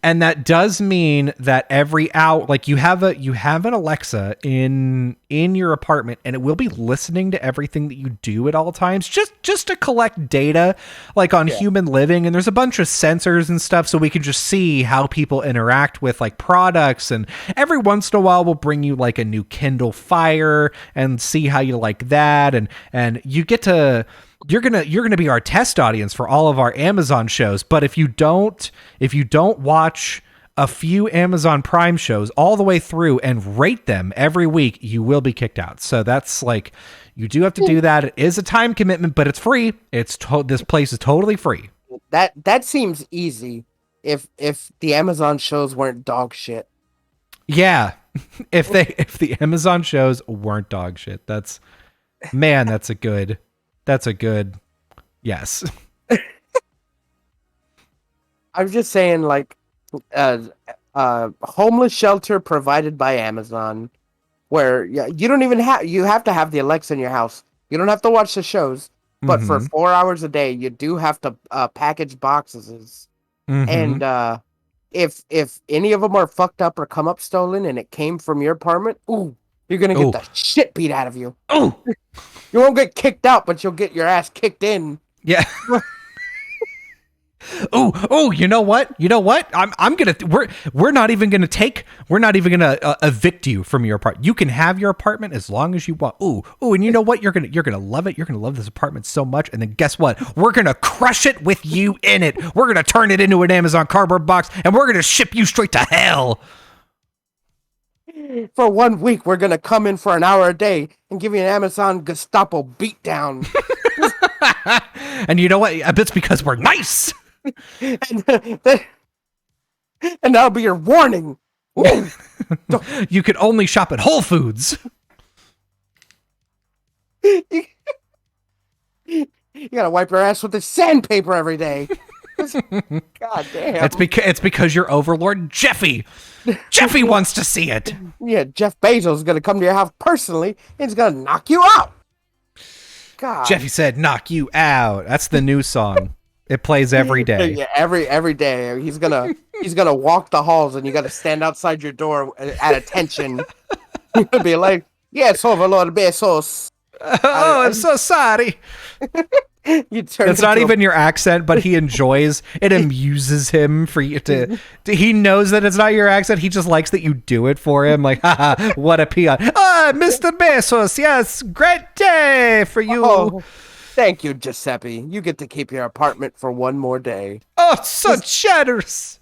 [SPEAKER 2] And that does mean that every hour, like you have an Alexa in your apartment, and it will be listening to everything that you do at all times, just to collect data, like on human living. And there's a bunch of sensors and stuff, so we can just see how people interact with like products. And every once in a while, we'll bring you like a new Kindle Fire and see how you like that. And you get to. You're gonna be our test audience for all of our Amazon shows. But if you don't watch a few Amazon Prime shows all the way through and rate them every week, you will be kicked out. So that's like, you do have to do that. It is a time commitment, but it's free. This place is totally free.
[SPEAKER 1] That seems easy. If the Amazon shows weren't dog shit.
[SPEAKER 2] Yeah, if the Amazon shows weren't dog shit, that's a good. Yes.
[SPEAKER 1] I'm just saying, like, homeless shelter provided by Amazon, where you don't even you have to have the Alexa in your house. You don't have to watch the shows, but for 4 hours a day, you do have to package boxes. And if any of them are fucked up or come up stolen, and it came from your apartment, you're gonna get the shit beat out of you.
[SPEAKER 2] Oh.
[SPEAKER 1] You won't get kicked out, but you'll get your ass kicked in.
[SPEAKER 2] Yeah. You know what? We're not even gonna evict you from your apartment. You can have your apartment as long as you want. And you know what? You're gonna love it. You're gonna love this apartment so much. And then guess what? We're gonna crush it with you in it. We're gonna turn it into an Amazon cardboard box, and we're gonna ship you straight to hell.
[SPEAKER 1] For 1 week, we're gonna come in for an hour a day and give you an Amazon Gestapo beatdown.
[SPEAKER 2] And you know what? It's because we're nice.
[SPEAKER 1] And that'll be your warning.
[SPEAKER 2] You could only shop at Whole Foods.
[SPEAKER 1] You gotta wipe your ass with the sandpaper every day. God damn.
[SPEAKER 2] It's because your overlord Jeffy wants to see it.
[SPEAKER 1] Yeah, Jeff Bezos is gonna come to your house personally and he's gonna knock you out. God.
[SPEAKER 2] Jeffy said, "Knock you out." That's the new song. It plays every day.
[SPEAKER 1] Yeah, every day. He's gonna walk the halls, and you gotta stand outside your door at attention. You'll be like, "Yes, Overlord Bezos."
[SPEAKER 2] I'm so sorry. It's not even your accent, but he enjoys it. Amuses him for you to. He knows that it's not your accent. He just likes that you do it for him. Like, haha, what a peon! Mr. Bezos, yes, great day for you.
[SPEAKER 1] Oh, thank you, Giuseppe. You get to keep your apartment for one more day.
[SPEAKER 2] Oh, so generous,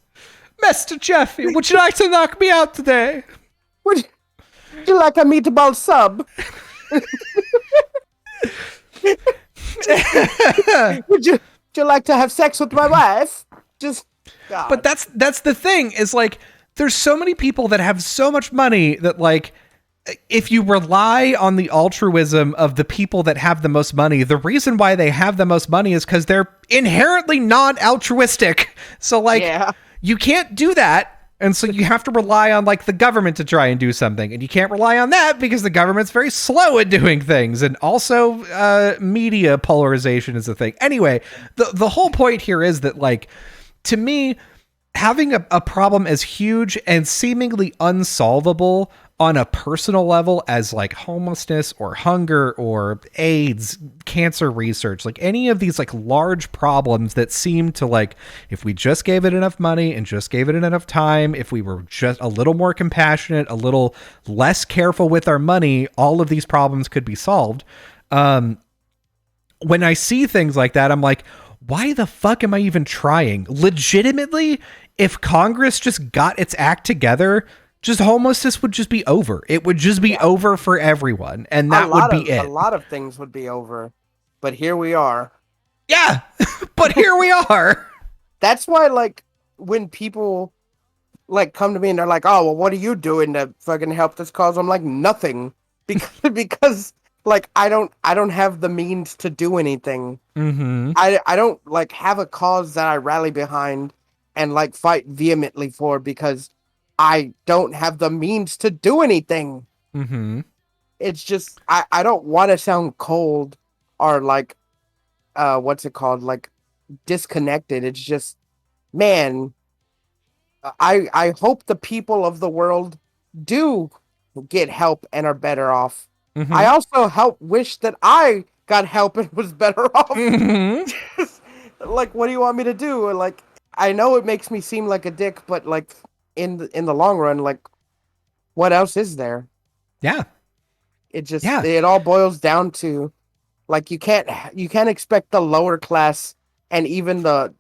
[SPEAKER 2] Mr. Jeffy. Would you like to knock me out today?
[SPEAKER 1] Would you like a meatball sub? Would you like to have sex with my wife? Just God.
[SPEAKER 2] But that's the thing, is like, there's so many people that have so much money that, like, if you rely on the altruism of the people that have the most money, the reason why they have the most money is because they're inherently non-altruistic. So like, you can't do that. And so you have to rely on like the government to try and do something. And you can't rely on that because the government's very slow at doing things. And also media polarization is a thing. Anyway, the whole point here is that, like, to me, having a problem as huge and seemingly unsolvable on a personal level as like homelessness or hunger or AIDS, cancer research, like any of these like large problems that seem to, like, if we just gave it enough money and just gave it enough time, if we were just a little more compassionate, a little less careful with our money, all of these problems could be solved. When I see things like that, I'm like, why the fuck am I even trying? Legitimately, if Congress just got its act together, just homelessness would just be over. It would just be over for everyone. And that would be it.
[SPEAKER 1] A lot of things would be over. But here we are.
[SPEAKER 2] Yeah. But here we are.
[SPEAKER 1] That's why, like, when people like come to me and they're like, "Oh, well, what are you doing to fucking help this cause?" I'm like, nothing. Because like I don't have the means to do anything.
[SPEAKER 2] Mm-hmm.
[SPEAKER 1] I don't like have a cause that I rally behind and like fight vehemently for, because I don't have the means to do anything.
[SPEAKER 2] Mm-hmm.
[SPEAKER 1] It's just, I don't want to sound cold or like, what's it called? Like disconnected. It's just, man, I hope the people of the world do get help and are better off. I
[SPEAKER 2] Mm-hmm.
[SPEAKER 1] also wish that I got help and was better off.
[SPEAKER 2] Mm-hmm.
[SPEAKER 1] Like, what do you want me to do? Like, I know it makes me seem like a dick, but like in the long run, like, what else is there?
[SPEAKER 2] Yeah. Yeah.
[SPEAKER 1] It all boils down to like you can't expect the lower class and even the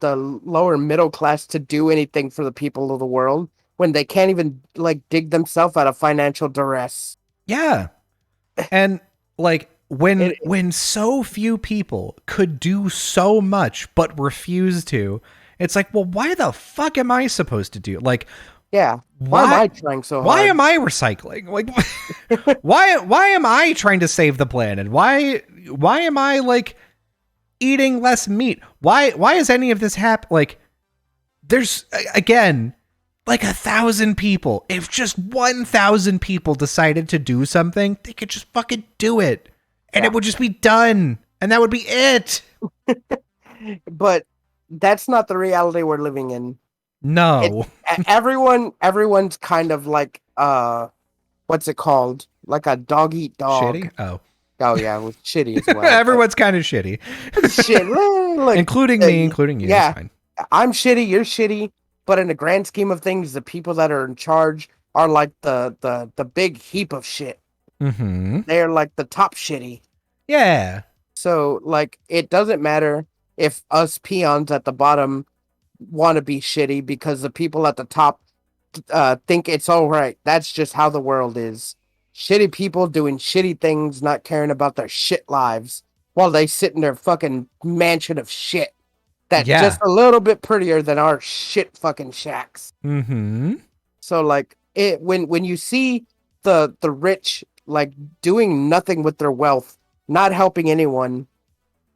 [SPEAKER 1] lower middle class to do anything for the people of the world when they can't even like dig themselves out of financial duress.
[SPEAKER 2] Yeah. And like
[SPEAKER 1] It
[SPEAKER 2] when so few people could do so much but refuse to, it's like, well, why the fuck am I supposed to do? Like,
[SPEAKER 1] yeah. Why am
[SPEAKER 2] why
[SPEAKER 1] I trying so
[SPEAKER 2] why
[SPEAKER 1] hard?
[SPEAKER 2] am I recycling? Like why am I trying to save the planet? Why am I like eating less meat? Why is any of this happen? Like, there's again like 1,000 people. If just 1,000 people decided to do something, they could just fucking do it, and
[SPEAKER 1] Yeah.
[SPEAKER 2] it would just be done, and that would be it.
[SPEAKER 1] But that's not the reality we're living in. It
[SPEAKER 2] No.
[SPEAKER 1] everyone's kind of like what's it called? Like a dog eat dog.
[SPEAKER 2] Shitty. Oh.
[SPEAKER 1] Oh yeah, it was shitty as well.
[SPEAKER 2] Everyone's kind of shitty,
[SPEAKER 1] Shit, like
[SPEAKER 2] including me, including you. It's
[SPEAKER 1] yeah,
[SPEAKER 2] fine.
[SPEAKER 1] I'm shitty, you're shitty, but in the grand scheme of things, the people that are in charge are like the big heap of shit.
[SPEAKER 2] Mm-hmm.
[SPEAKER 1] They're like the top shitty.
[SPEAKER 2] Yeah.
[SPEAKER 1] So like it doesn't matter if us peons at the bottom want to be shitty because the people at the top think it's all right. That's just how the world is. Shitty people doing shitty things, not caring about their shit lives while they sit in their fucking mansion of shit. That
[SPEAKER 2] Yeah.
[SPEAKER 1] just a little bit prettier than our shit fucking shacks.
[SPEAKER 2] Mm-hmm.
[SPEAKER 1] So like it when you see the rich like doing nothing with their wealth, not helping anyone,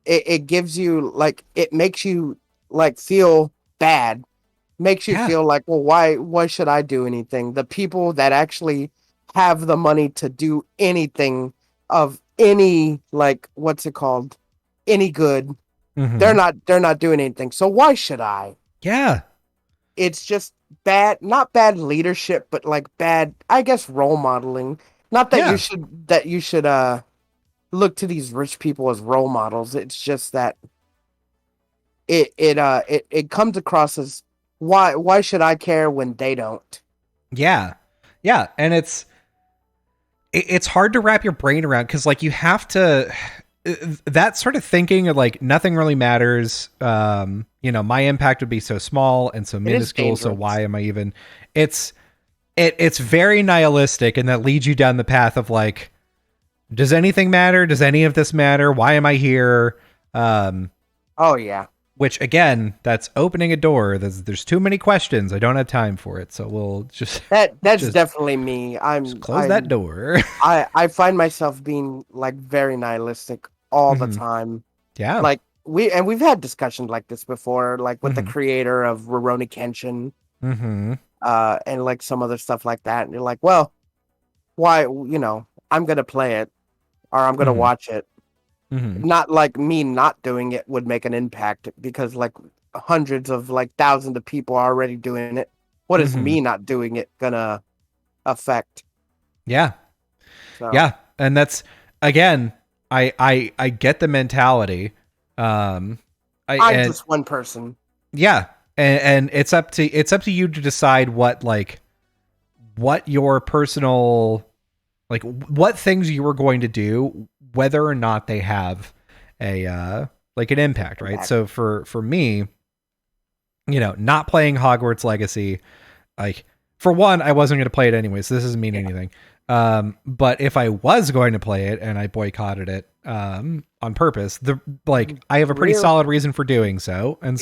[SPEAKER 1] it gives you like it makes you like feel bad. Makes you
[SPEAKER 2] Yeah.
[SPEAKER 1] feel like, well, why should I do anything? The people that actually have the money to do anything of any like what's it called? Any good,
[SPEAKER 2] Mm-hmm.
[SPEAKER 1] they're not doing anything. So why should I?
[SPEAKER 2] Yeah.
[SPEAKER 1] It's just bad, not bad leadership, but like bad, I guess, role modeling. Not that
[SPEAKER 2] Yeah.
[SPEAKER 1] you should look to these rich people as role models. It's just that it comes across as why should I care when they don't?
[SPEAKER 2] Yeah. Yeah. And it's hard to wrap your brain around because like you have to that sort of thinking of like nothing really matters. My impact would be so small and so minuscule, so why am I even it's very nihilistic, and that leads you down the path of like, does anything matter? Does any of this matter? Why am I here?
[SPEAKER 1] Oh yeah.
[SPEAKER 2] Which again, that's opening a door. There's too many questions. I don't have time for it, so we'll just
[SPEAKER 1] that's
[SPEAKER 2] just
[SPEAKER 1] definitely me.
[SPEAKER 2] close that door.
[SPEAKER 1] I find myself being like very nihilistic all the time.
[SPEAKER 2] Yeah,
[SPEAKER 1] like we've had discussions like this before, like with the
[SPEAKER 2] Mm-hmm.
[SPEAKER 1] creator of Rurouni Kenshin,
[SPEAKER 2] Mm-hmm.
[SPEAKER 1] and like some other stuff like that. And you're like, well, why? I'm gonna play it or I'm gonna
[SPEAKER 2] Mm-hmm.
[SPEAKER 1] watch it.
[SPEAKER 2] Mm-hmm.
[SPEAKER 1] Not like me not doing it would make an impact because like hundreds of like thousands of people are already doing it. What is
[SPEAKER 2] Mm-hmm.
[SPEAKER 1] me not doing it gonna affect?
[SPEAKER 2] Yeah.
[SPEAKER 1] So
[SPEAKER 2] Yeah, and that's again, I get the mentality. Um,
[SPEAKER 1] I'm just one person.
[SPEAKER 2] yeah, and it's up to you to decide what your personal like what things you are going to do, whether or not they have a like an impact, right? So for me, not playing Hogwarts Legacy, like for one, I wasn't going to play it anyway, so this doesn't mean anything. But if I was going to play it and I boycotted it on purpose, I have a pretty solid reason for doing so, and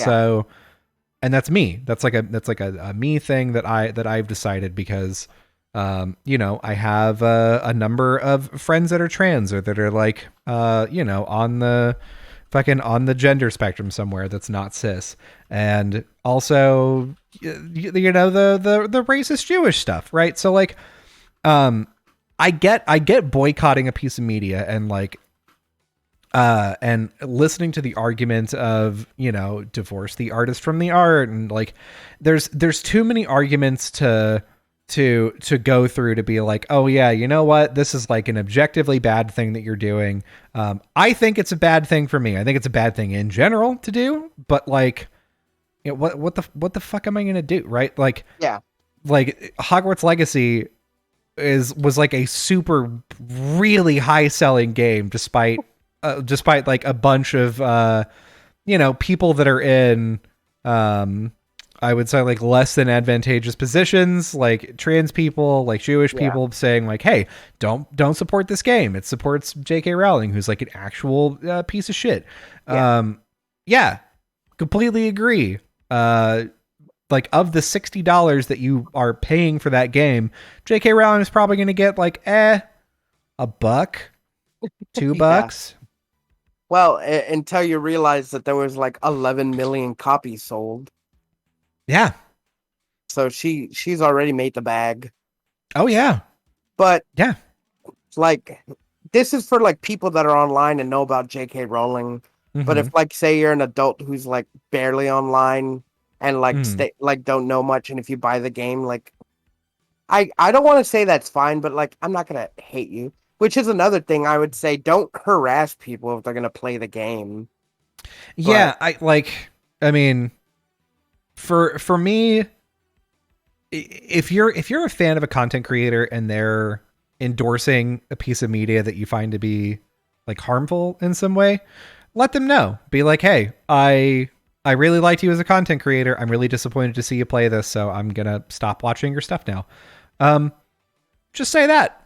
[SPEAKER 2] and that's me. That's like a me thing that I've decided because I have a number of friends that are trans or that are like on the gender spectrum somewhere that's not cis, and also the racist Jewish stuff, right? So like I get boycotting a piece of media and like And listening to the argument of, divorce the artist from the art, and like there's too many arguments to go through to be like, oh yeah, you know what, this is like an objectively bad thing that you're doing. I think it's a bad thing for me. I think it's a bad thing in general to do, but like, what the fuck am I gonna do, right? Like,
[SPEAKER 1] yeah,
[SPEAKER 2] like Hogwarts Legacy was like a super really high selling game, despite like a bunch of people that are in I would say like less than advantageous positions, like trans people, like Jewish people, saying like, hey, don't support this game, it supports J.K. Rowling, who's like an actual piece of shit. Yeah, completely agree. Like, of the $60 that you are paying for that game, J.K. Rowling is probably going to get like $1, $2.
[SPEAKER 1] Well, until you realize that there was like 11 million copies sold.
[SPEAKER 2] Yeah.
[SPEAKER 1] So she's already made the bag.
[SPEAKER 2] Oh yeah.
[SPEAKER 1] But
[SPEAKER 2] yeah,
[SPEAKER 1] like, this is for like people that are online and know about J.K. Rowling. Mm-hmm. But if like, say you're an adult who's like barely online and like don't know much, and if you buy the game, like, I don't want to say that's fine, but like, I'm not gonna hate you. Which is another thing I would say, don't harass people if they're gonna play the game.
[SPEAKER 2] Yeah, but I mean, for me, if you're a fan of a content creator and they're endorsing a piece of media that you find to be like harmful in some way, let them know. Be like, hey, I really liked you as a content creator. I'm really disappointed to see you play this, so I'm gonna stop watching your stuff now. Just say that.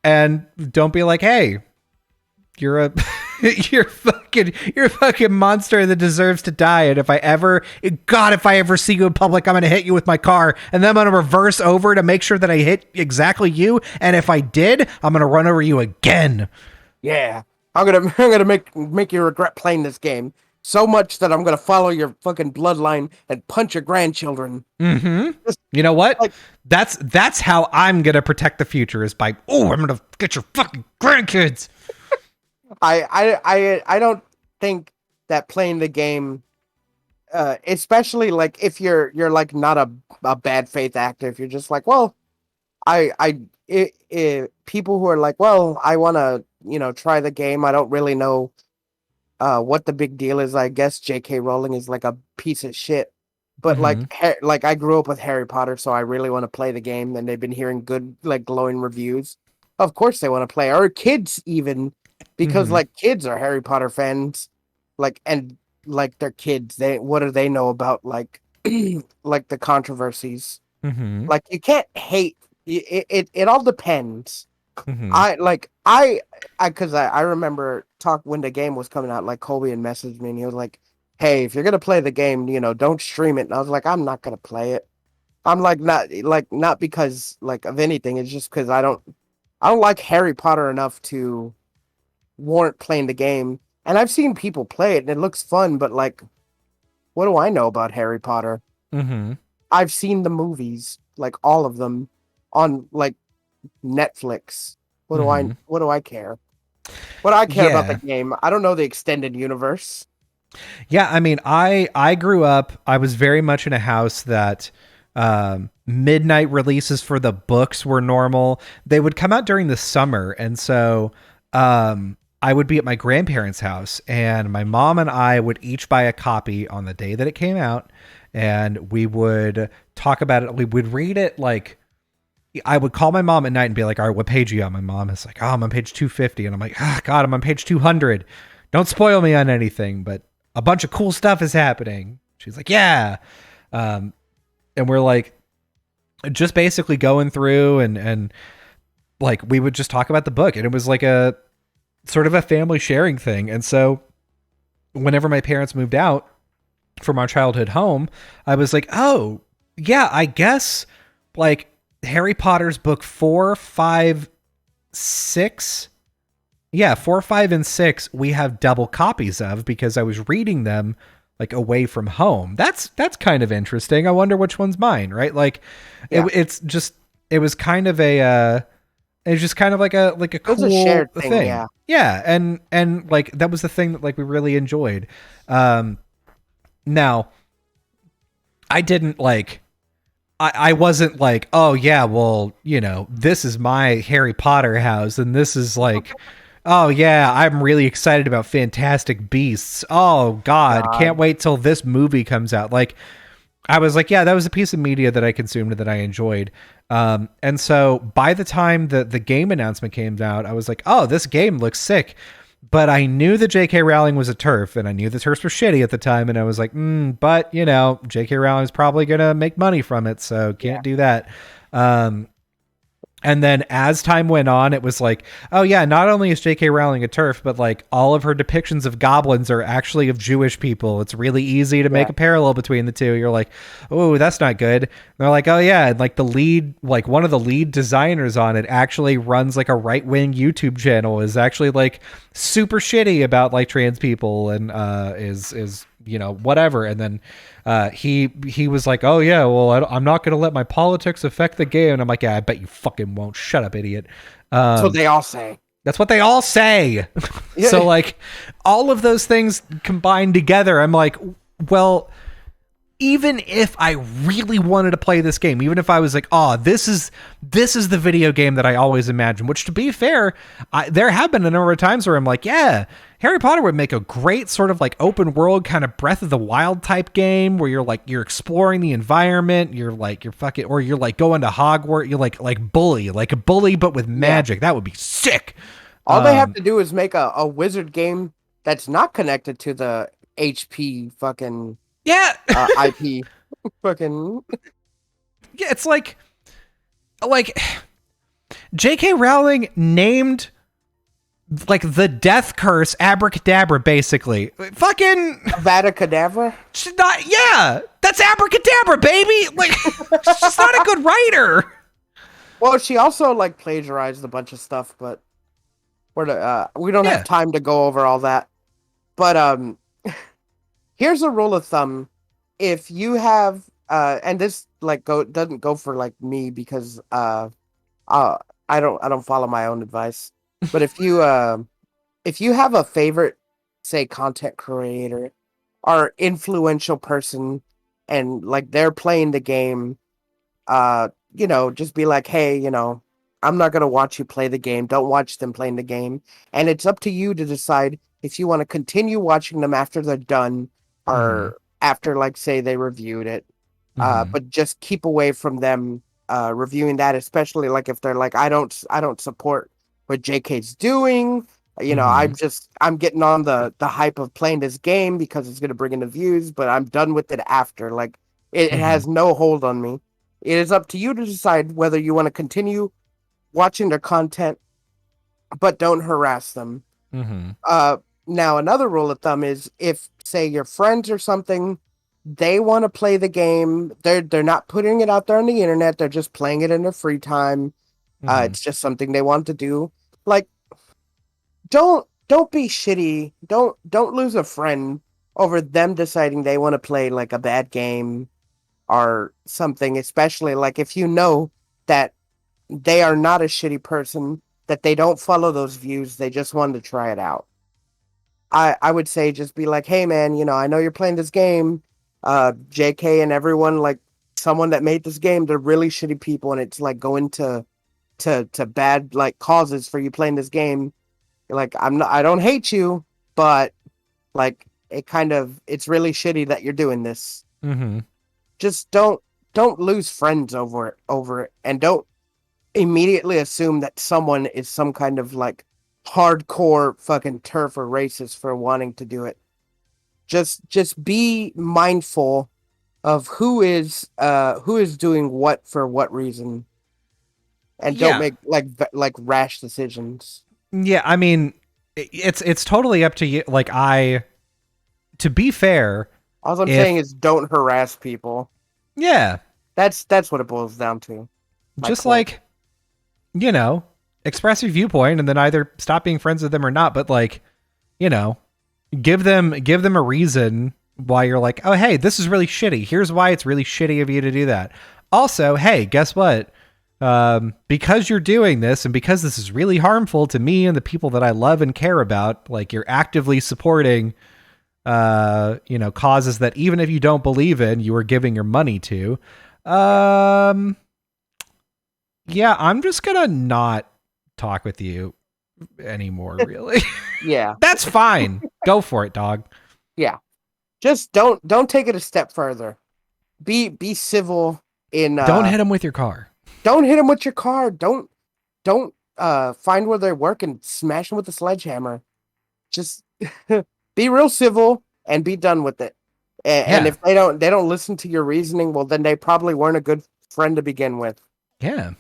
[SPEAKER 2] And don't be like, hey, you're a you're a fucking monster that deserves to die. And if I ever see you in public, I'm going to hit you with my car. And then I'm going to reverse over to make sure that I hit exactly you. And if I did, I'm going to run over you again.
[SPEAKER 1] Yeah. I'm going to make you regret playing this game so much that I'm going to follow your fucking bloodline and punch your grandchildren.
[SPEAKER 2] Mm-hmm. You know what? Like, that's how I'm going to protect the future, is by, I'm going to get your fucking grandkids.
[SPEAKER 1] I don't think that playing the game, especially like if you're like not a bad faith actor, if you're just like, well, people who are like, well, I want to, try the game. I don't really know what the big deal is. I guess J.K. Rowling is like a piece of shit, but like I grew up with Harry Potter, so I really want to play the game, and they've been hearing good, like, glowing reviews. Of course they want to play, or kids even, because like kids are Harry Potter fans, like, and like they're kids. What do they know about like like the controversies? Like, you can't hate. It all depends. Because I remember when the game was coming out, like, Colby had messaged me and he was like, hey, if you're gonna play the game, don't stream it. And I was like, I'm not gonna play it. I'm like, not because like of anything. It's just because I don't like Harry Potter enough to warrant playing the game. And I've seen people play it and it looks fun, but like, what do I know about Harry Potter? I've seen the movies, like all of them, on like Netflix. What do I care? What do I care about the game? I don't know the extended universe.
[SPEAKER 2] Yeah, I mean, I grew up, I was very much in a house that midnight releases for the books were normal. They would come out during the summer, and so I would be at my grandparents' house, and my mom and I would each buy a copy on the day that it came out, and we would talk about it. We would read it, like, I would call my mom at night and be like, all right, what page are you on? My mom is like, I'm on page 250. And I'm like, God, I'm on page 200. Don't spoil me on anything, but a bunch of cool stuff is happening. She's like, yeah. And we're like, just basically going through and like, we would just talk about the book, and it was like a sort of a family sharing thing. And so whenever my parents moved out from our childhood home, I was like, oh yeah, I guess like Harry Potter's book 4, 5, 6. Yeah, 4, 5, and 6 we have double copies of because I was reading them like away from home. That's kind of interesting. I wonder which one's mine, right? Like, it was kind of a It's just kind of like a cool
[SPEAKER 1] a shared
[SPEAKER 2] thing.
[SPEAKER 1] Yeah.
[SPEAKER 2] Yeah, and like that was the thing that like we really enjoyed. Now I didn't like I wasn't like, oh yeah, well, you know, this is my Harry Potter house and this is like, oh yeah, I'm really excited about Fantastic Beasts. Oh God, can't wait till this movie comes out. Like I was like, yeah, that was a piece of media that I consumed and that I enjoyed. And so by the time the game announcement came out, I was like, oh, this game looks sick. But I knew that J.K. Rowling was a TERF, and I knew the TERFs were shitty at the time, and I was like, but, you know, J.K. Rowling's probably going to make money from it, so can't do that. And then as time went on, it was like, oh yeah, not only is J.K. Rowling a TERF, but like all of her depictions of goblins are actually of Jewish people. It's really easy to make a parallel between the two. You're like, oh, that's not good. And they're like, oh yeah, and like the lead, like one of the lead designers on it actually runs like a right-wing YouTube channel, is actually like super shitty about like trans people, and is you know, whatever. And then he was like, oh yeah, well, I'm not going to let my politics affect the game. And I'm like, yeah, I bet you fucking won't. Shut up, idiot.
[SPEAKER 1] That's what they all say.
[SPEAKER 2] That's what they all say. Yeah. So like all of those things combined together, I'm like, well, even if I really wanted to play this game, even if I was like, oh, this is the video game that I always imagined, which to be fair, there have been a number of times where I'm like, yeah, Harry Potter would make a great sort of like open world kind of Breath of the Wild type game where you're exploring the environment, you're fucking, or you're like going to Hogwarts, you're like a bully, but with magic. That would be sick.
[SPEAKER 1] All they have to do is make a wizard game that's not connected to the HP fucking IP. Fucking
[SPEAKER 2] yeah, it's like J.K. Rowling named like the death curse abracadabra, basically. Fucking
[SPEAKER 1] Avada Kedavra?
[SPEAKER 2] Yeah, that's abracadabra, baby. Like she's not a good writer.
[SPEAKER 1] Well, she also like plagiarized a bunch of stuff, but we don't have time to go over all that. But here's a rule of thumb: if you have and this like doesn't go for like me because I don't follow my own advice. But if you have a favorite, say, content creator or influential person, and like they're playing the game, you know, just be like, hey, you know, I'm not gonna watch you play the game. Don't watch them playing the game, and it's up to you to decide if you want to continue watching them after they're done, or after, like, say, they reviewed it. But just keep away from them reviewing that, especially like if they're like, I don't support what JK's doing. You know, I'm getting on the hype of playing this game because it's going to bring in the views, but I'm done with it after. Like, it has no hold on me. It is up to you to decide whether you want to continue watching their content, but don't harass them. Now, another rule of thumb is if, say, your friends or something, they want to play the game, they're not putting it out there on the internet, they're just playing it in their free time. It's just something they want to do. Like, don't be shitty. Don't lose a friend over them deciding they want to play like a bad game or something, especially like if you know that they are not a shitty person, that they don't follow those views, they just wanted to try it out. I would say just be like, hey man, you know, I know you're playing this game. JK and everyone, like, someone that made this game, they're really shitty people, and it's like going to bad like causes for you playing this game. Like, I don't hate you, but like it's really shitty that you're doing this. Just don't lose friends over it, and don't immediately assume that someone is some kind of like hardcore fucking TERF or racist for wanting to do it. Just be mindful of who is doing what for what reason, and don't make like rash decisions.
[SPEAKER 2] Yeah, I mean, it's totally up to you. Like, to be fair,
[SPEAKER 1] all I'm saying is don't harass people.
[SPEAKER 2] Yeah,
[SPEAKER 1] that's what it boils down to.
[SPEAKER 2] Just like, you know, express your viewpoint and then either stop being friends with them or not. But like, you know, give them a reason why you're like, oh, hey, this is really shitty. Here's why it's really shitty of you to do that. Also, hey, guess what? Because you're doing this and because this is really harmful to me and the people that I love and care about, like you're actively supporting, causes that even if you don't believe in, you are giving your money to. Yeah, I'm just gonna not talk with you anymore, really.
[SPEAKER 1] Yeah.
[SPEAKER 2] That's fine. Go for it, dog.
[SPEAKER 1] Yeah. Just don't take it a step further. Be civil in
[SPEAKER 2] Don't hit him with your car.
[SPEAKER 1] Don't hit them with your car. Don't find where they work and smash them with a sledgehammer. Just be real civil and be done with it. And
[SPEAKER 2] Yeah.
[SPEAKER 1] if they don't listen to your reasoning, well then they probably weren't a good friend to begin with.
[SPEAKER 2] Yeah.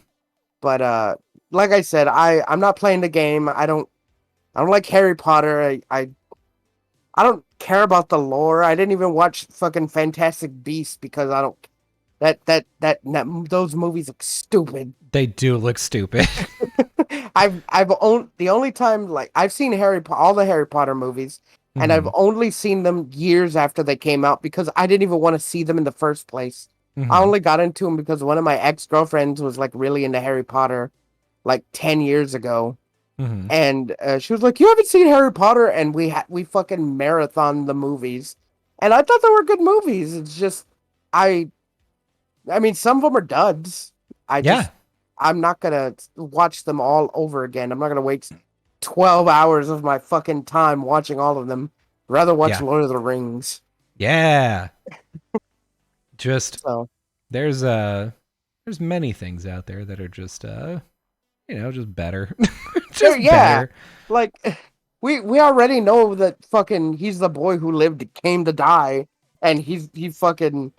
[SPEAKER 1] But like I said, I'm not playing the game. I don't like Harry Potter. I don't care about the lore. I didn't even watch fucking Fantastic Beasts because I don't those movies look stupid.
[SPEAKER 2] They do look stupid.
[SPEAKER 1] The only time like I've seen all the Harry Potter movies, and I've only seen them years after they came out because I didn't even want to see them in the first place. I only got into them because one of my ex-girlfriends was like really into Harry Potter like 10 years ago. And she was like, "You haven't seen Harry Potter?" And we fucking marathon the movies, and I thought they were good movies. It's just I mean, some of them are duds. I'm not gonna watch them all over again. I'm not gonna waste 12 hours of my fucking time watching all of them. Rather watch Lord of the Rings.
[SPEAKER 2] Yeah. Just
[SPEAKER 1] so.
[SPEAKER 2] There's many things out there that are just just better. Just better.
[SPEAKER 1] Like we already know that fucking he's the boy who came to die, and he fucking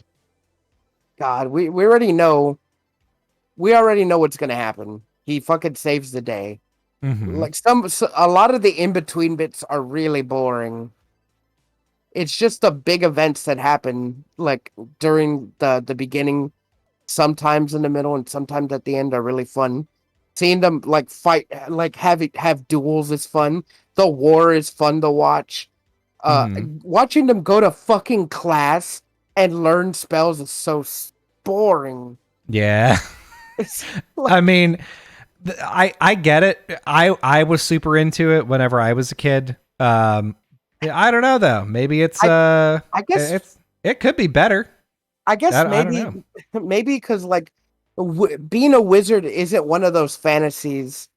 [SPEAKER 1] God, we already know what's gonna happen. He fucking saves the day. Like a lot of the in-between bits are really boring. It's just the big events that happen like during the beginning, sometimes in the middle and sometimes at the end are really fun. Seeing them like fight, like have duels is fun. The war is fun to watch. Watching them go to fucking class and learn spells is so boring.
[SPEAKER 2] Yeah. I mean, I get it. I was super into it whenever I was a kid. I don't know though. Maybe it's I guess it could be better.
[SPEAKER 1] I guess maybe because like being a wizard isn't one of those fantasies.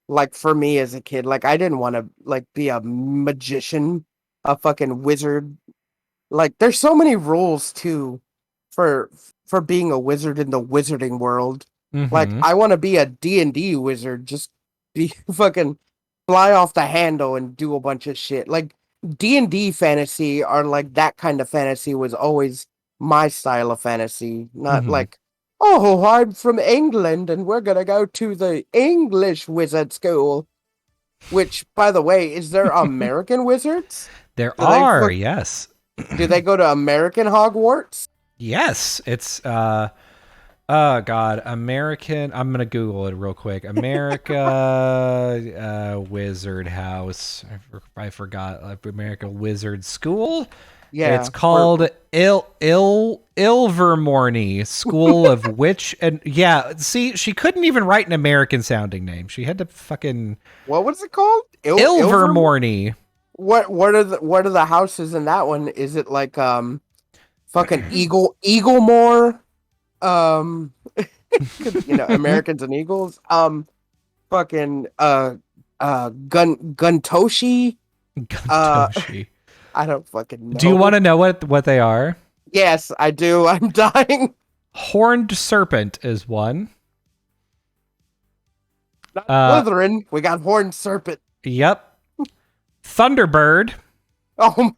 [SPEAKER 1] Like for me as a kid, like I didn't want to like be a magician, a fucking wizard. Like there's so many rules too for being a wizard in the wizarding world. Like I want to be a D&D wizard, just be fucking fly off the handle and do a bunch of shit. Like D&D fantasy or like that kind of fantasy was always my style of fantasy, not like, oh, I'm from England and we're gonna go to the English wizard school. Which, by the way, is there American wizards?
[SPEAKER 2] There are, yes.
[SPEAKER 1] Do they go to American Hogwarts?
[SPEAKER 2] Yes, it's oh God, American. I'm gonna Google it real quick. America Wizard House. I forgot. America Wizard School.
[SPEAKER 1] Yeah,
[SPEAKER 2] it's called Ilvermorny School of Witch and yeah. See, she couldn't even write an American sounding name. She had to fucking.
[SPEAKER 1] What was it called?
[SPEAKER 2] Ilvermorny.
[SPEAKER 1] What are the houses in that one? Is it like fucking Eaglemore? Americans and Eagles. Fucking Guntoshi.
[SPEAKER 2] Guntoshi.
[SPEAKER 1] I don't fucking know.
[SPEAKER 2] Do you want to know what they are?
[SPEAKER 1] Yes, I do. I'm dying.
[SPEAKER 2] Horned Serpent is one.
[SPEAKER 1] Not Slytherin. We got Horned Serpent.
[SPEAKER 2] Yep. Thunderbird.
[SPEAKER 1] Oh.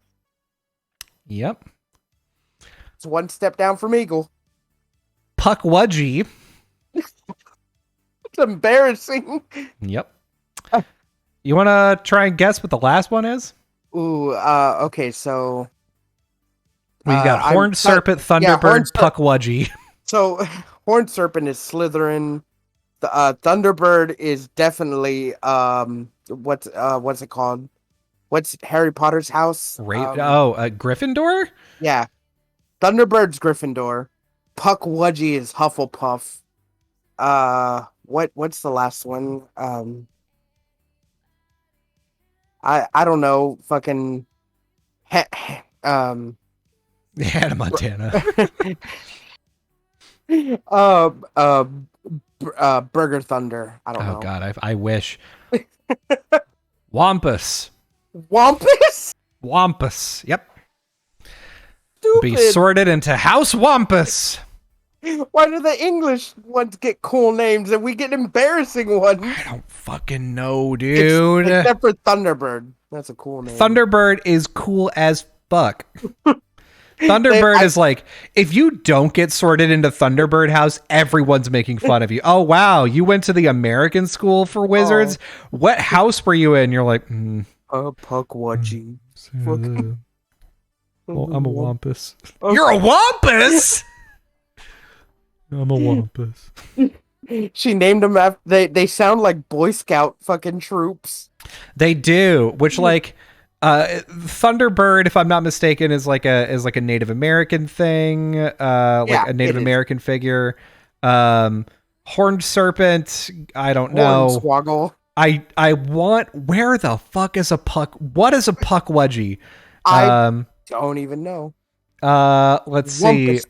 [SPEAKER 2] Yep.
[SPEAKER 1] It's one step down from Eagle.
[SPEAKER 2] Puckwudgie.
[SPEAKER 1] It's embarrassing.
[SPEAKER 2] Yep. You want to try and guess what the last one is?
[SPEAKER 1] Ooh, okay, so...
[SPEAKER 2] We got Horned Serpent, Thunderbird, Puckwudgie.
[SPEAKER 1] So, Horned Serpent is Slytherin. The Thunderbird is definitely, what's it called? What's Harry Potter's house?
[SPEAKER 2] Gryffindor?
[SPEAKER 1] Yeah. Thunderbird's Gryffindor. Puckwudgie is Hufflepuff. What's the last one? I don't know. Fucking
[SPEAKER 2] Hannah Montana.
[SPEAKER 1] uh, uh, Burger Thunder. I don't
[SPEAKER 2] Oh
[SPEAKER 1] know.
[SPEAKER 2] God, I wish. Wampus.
[SPEAKER 1] Wampus?
[SPEAKER 2] Wampus. Yep.
[SPEAKER 1] Stupid.
[SPEAKER 2] Be sorted into House Wampus.
[SPEAKER 1] Why do the English ones get cool names and we get embarrassing ones?
[SPEAKER 2] I don't fucking know, dude.
[SPEAKER 1] Except for Thunderbird. That's a cool name.
[SPEAKER 2] Thunderbird is cool as fuck. Thunderbird is like, if you don't get sorted into Thunderbird House, everyone's making fun of you. Oh, wow. You went to the American School for Wizards? Oh. What house were you in? You're like,
[SPEAKER 1] Puckwudgie.
[SPEAKER 2] Well, I'm a Wampus. You're a Wampus? I'm a Wampus.
[SPEAKER 1] She named them after they sound like Boy Scout fucking troops.
[SPEAKER 2] They do, which like Thunderbird, if I'm not mistaken, is like a Native American thing, like a Native American figure. Horned Serpent, I don't know.
[SPEAKER 1] Hornswoggle.
[SPEAKER 2] I want, where the fuck is a puck? What is a Puckwudgie?
[SPEAKER 1] I don't even know.
[SPEAKER 2] Let's see.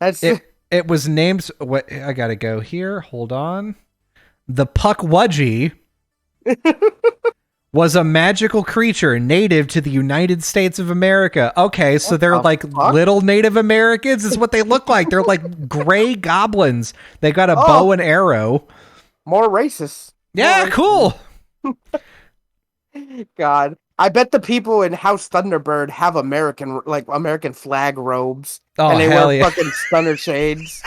[SPEAKER 1] That's
[SPEAKER 2] it was named, what, I gotta go here. Hold on. The Puckwudgie was a magical creature native to the United States of America. Okay, so they're like little Native Americans is what they look like. They're like gray goblins. They got a bow and arrow.
[SPEAKER 1] More racist.
[SPEAKER 2] Yeah, cool.
[SPEAKER 1] God. I bet the people in House Thunderbird have American flag robes.
[SPEAKER 2] Oh,
[SPEAKER 1] and they
[SPEAKER 2] hell
[SPEAKER 1] wear
[SPEAKER 2] yeah.
[SPEAKER 1] fucking stunner shades.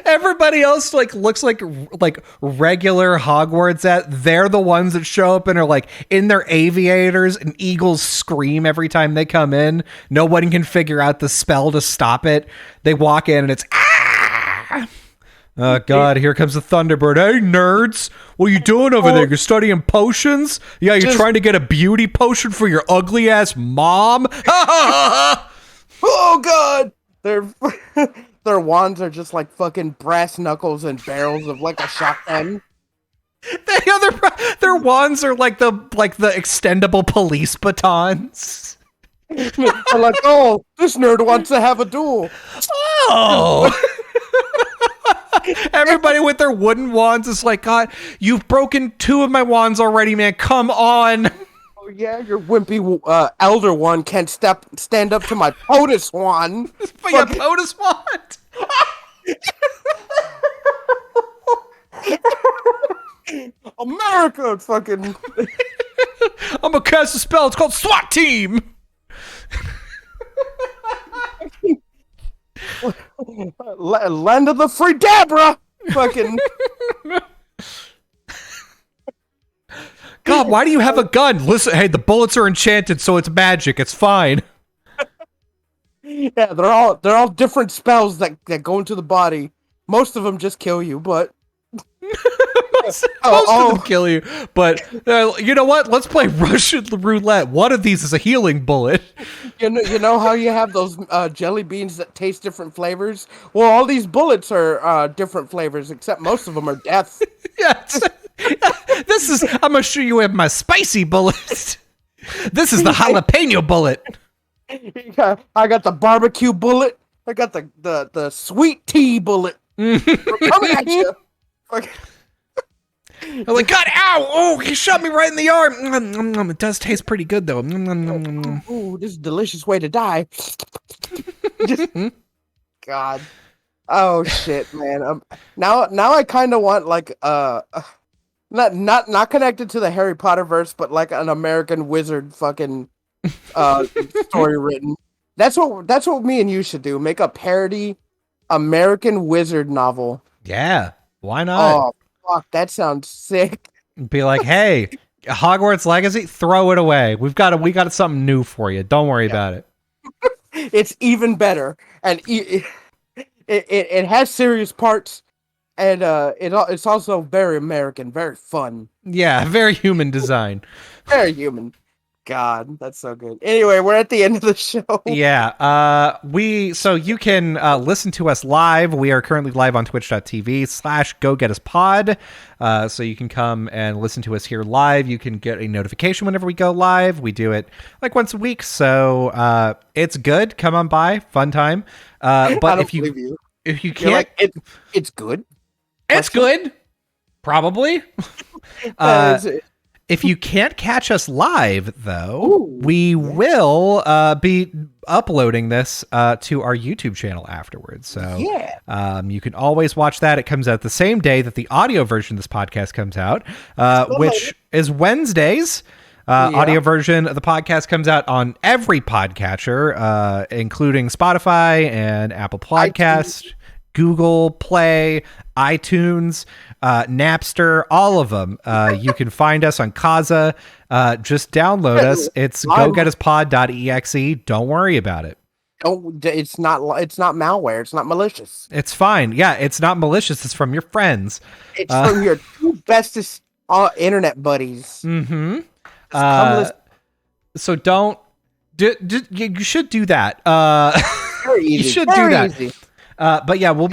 [SPEAKER 2] Everybody else like looks like regular Hogwarts they're the ones that show up and are like in their aviators, and eagles scream every time they come in. No one can figure out the spell to stop it. They walk in and it's oh God, here comes the Thunderbird. Hey nerds, what are you doing over there? You're studying potions? Yeah, you're trying to get a beauty potion for your ugly ass mom?
[SPEAKER 1] Oh God, their wands are just like fucking brass knuckles and barrels of like a shotgun.
[SPEAKER 2] Their wands are like the extendable police batons.
[SPEAKER 1] They're like, oh, this nerd wants to have a duel.
[SPEAKER 2] Oh. Everybody with their wooden wands is like, God, you've broken 2 of my wands already, man. Come on.
[SPEAKER 1] Oh yeah, your wimpy elder one can't stand up to my POTUS wand.
[SPEAKER 2] But your POTUS wand.
[SPEAKER 1] America, fucking.
[SPEAKER 2] I'm gonna cast a spell. It's called SWAT Team.
[SPEAKER 1] Land of the Free Dabra. Fucking.
[SPEAKER 2] God, why do you have a gun? Listen, hey, the bullets are enchanted, so it's magic. It's fine.
[SPEAKER 1] Yeah, they're all different spells that go into the body. Most of them just kill you, but
[SPEAKER 2] most of them kill you. But you know what? Let's play Russian roulette. One of these is a healing bullet.
[SPEAKER 1] You know how you have those jelly beans that taste different flavors? Well, all these bullets are different flavors, except most of them are death.
[SPEAKER 2] Yes. I'm gonna show you with my spicy bullet. This is the jalapeno bullet.
[SPEAKER 1] I got the barbecue bullet. I got the sweet tea bullet. We're coming at you.
[SPEAKER 2] I'm like, God, ow! Oh, he shot me right in the arm. It does taste pretty good, though.
[SPEAKER 1] Ooh, this is a delicious way to die. God. Oh shit, man. Now I kind of want like not connected to the Harry Potter verse, but like an American wizard fucking story written. That's what me and you should do. Make a parody American wizard novel.
[SPEAKER 2] Yeah, why not?
[SPEAKER 1] Oh fuck, that sounds sick.
[SPEAKER 2] Be like, hey, Hogwarts Legacy, throw it away. We got something new for you. Don't worry about it.
[SPEAKER 1] It's even better, and it has serious parts, and it's also very American, very fun.
[SPEAKER 2] Yeah, very human design.
[SPEAKER 1] Very human. God, that's so good. Anyway, we're at the end of the show.
[SPEAKER 2] Yeah. So you can listen to us live. We are currently live on twitch.tv/GoGetUsPod. So you can come and listen to us here live. You can get a notification whenever we go live. We do it like once a week. So it's good. Come on by. Fun time. But if you can't,
[SPEAKER 1] you're like, it's good.
[SPEAKER 2] It's good. Probably. If you can't catch us live, though, we will be uploading this to our YouTube channel afterwards. So you can always watch that. It comes out the same day that the audio version of this podcast comes out, which is Wednesdays. Audio version of the podcast comes out on every podcatcher, including Spotify and Apple Podcasts, Google Play, iTunes, Napster, all of them. You can find us on Kaza. Just download us. It's gogetuspod.exe. Don't worry about it.
[SPEAKER 1] It's not malware. It's not malicious.
[SPEAKER 2] It's fine. Yeah, it's not malicious. It's from your friends.
[SPEAKER 1] It's from your two bestest internet buddies.
[SPEAKER 2] Mm-hmm. So don't. You should do that.
[SPEAKER 1] Very easy.
[SPEAKER 2] You should
[SPEAKER 1] Very
[SPEAKER 2] do that.
[SPEAKER 1] Easy.
[SPEAKER 2] But yeah, we'll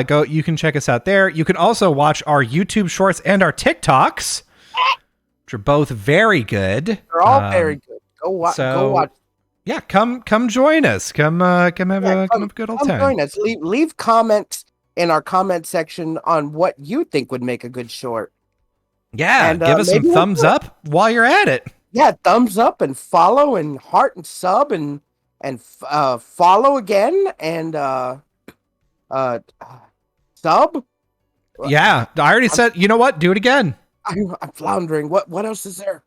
[SPEAKER 2] go. You can check us out there. You can also watch our YouTube shorts and our TikToks, which are both very good.
[SPEAKER 1] They're all very good. Go watch.
[SPEAKER 2] Yeah, come join us. Come have a good old time.
[SPEAKER 1] Join us. Leave comments in our comment section on what you think would make a good short.
[SPEAKER 2] Yeah, and give us some thumbs up while you're at it.
[SPEAKER 1] Yeah, thumbs up and follow and heart and sub and follow again and sub.
[SPEAKER 2] Yeah, I already said. You know what? Do it again.
[SPEAKER 1] I'm floundering. What else is there?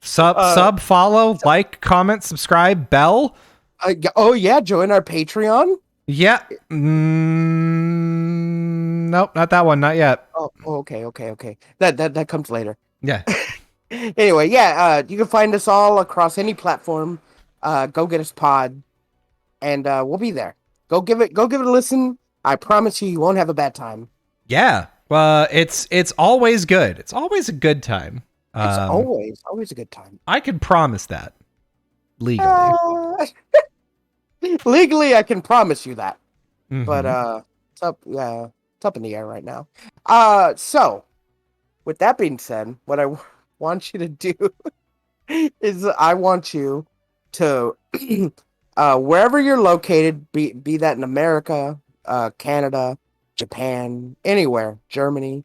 [SPEAKER 2] Sub, follow, like, comment, subscribe, bell.
[SPEAKER 1] Join our Patreon.
[SPEAKER 2] Yeah. Nope, not that one. Not yet.
[SPEAKER 1] Oh, okay. That comes later.
[SPEAKER 2] Yeah.
[SPEAKER 1] Anyway, you can find us all across any platform. Go Get Us Pod, and we'll be there. Go give it a listen. I promise you won't have a bad time.
[SPEAKER 2] Yeah. It's always good. It's always a good time.
[SPEAKER 1] It's always a good time.
[SPEAKER 2] I can promise that legally.
[SPEAKER 1] Legally, I can promise you that.
[SPEAKER 2] Mm-hmm.
[SPEAKER 1] But it's up in the air right now. So with that being said, what I want you to do is I want you to wherever you're located, be that in America, Canada, Japan, anywhere, Germany,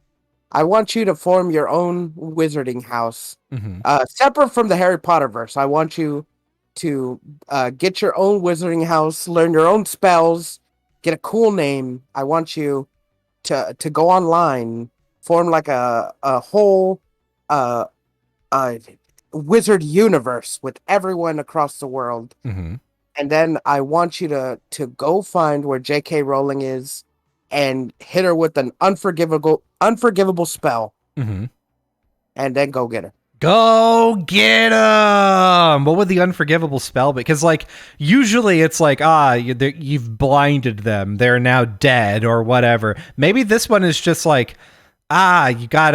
[SPEAKER 1] I want you to form your own wizarding house, separate from the Harry Potter verse. I want you to get your own wizarding house, learn your own spells, get a cool name. I want you to go online, form like a whole wizard universe with everyone across the world.
[SPEAKER 2] Mm-hmm.
[SPEAKER 1] And then I want you to go find where J.K. Rowling is and hit her with an unforgivable spell.
[SPEAKER 2] Mm-hmm.
[SPEAKER 1] And then go get her.
[SPEAKER 2] Go get him! What would the unforgivable spell be? Because, like, usually it's like, you've blinded them. They're now dead or whatever. Maybe this one is just like, you got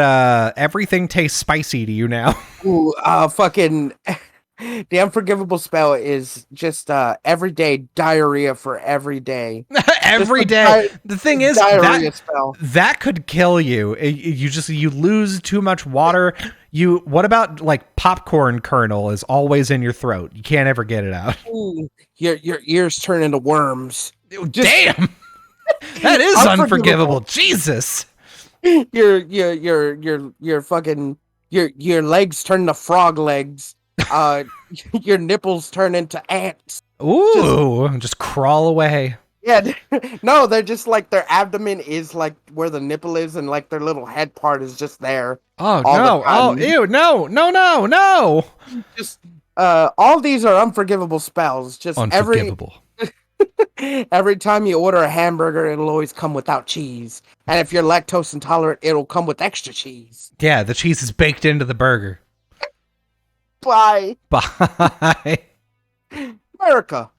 [SPEAKER 2] everything tastes spicy to you now.
[SPEAKER 1] Ooh, fucking... The unforgivable spell is just everyday diarrhea for every day.
[SPEAKER 2] Every day. The thing is, that could kill you. You lose too much water. What about like popcorn kernel is always in your throat? You can't ever get it out.
[SPEAKER 1] Ooh, your ears turn into worms.
[SPEAKER 2] Damn, that is unforgivable. Jesus,
[SPEAKER 1] your fucking your legs turn to frog legs. Your nipples turn into ants.
[SPEAKER 2] Ooh, just crawl away.
[SPEAKER 1] Yeah, no, they're just like their abdomen is like where the nipple is, and like their little head part is just there.
[SPEAKER 2] Oh no! Oh ew! No!
[SPEAKER 1] Just all these are unforgivable spells. Just
[SPEAKER 2] unforgivable.
[SPEAKER 1] Every time you order a hamburger, it'll always come without cheese, and if you're lactose intolerant, it'll come with extra cheese.
[SPEAKER 2] Yeah, the cheese is baked into the burger.
[SPEAKER 1] Bye.
[SPEAKER 2] Bye.
[SPEAKER 1] America.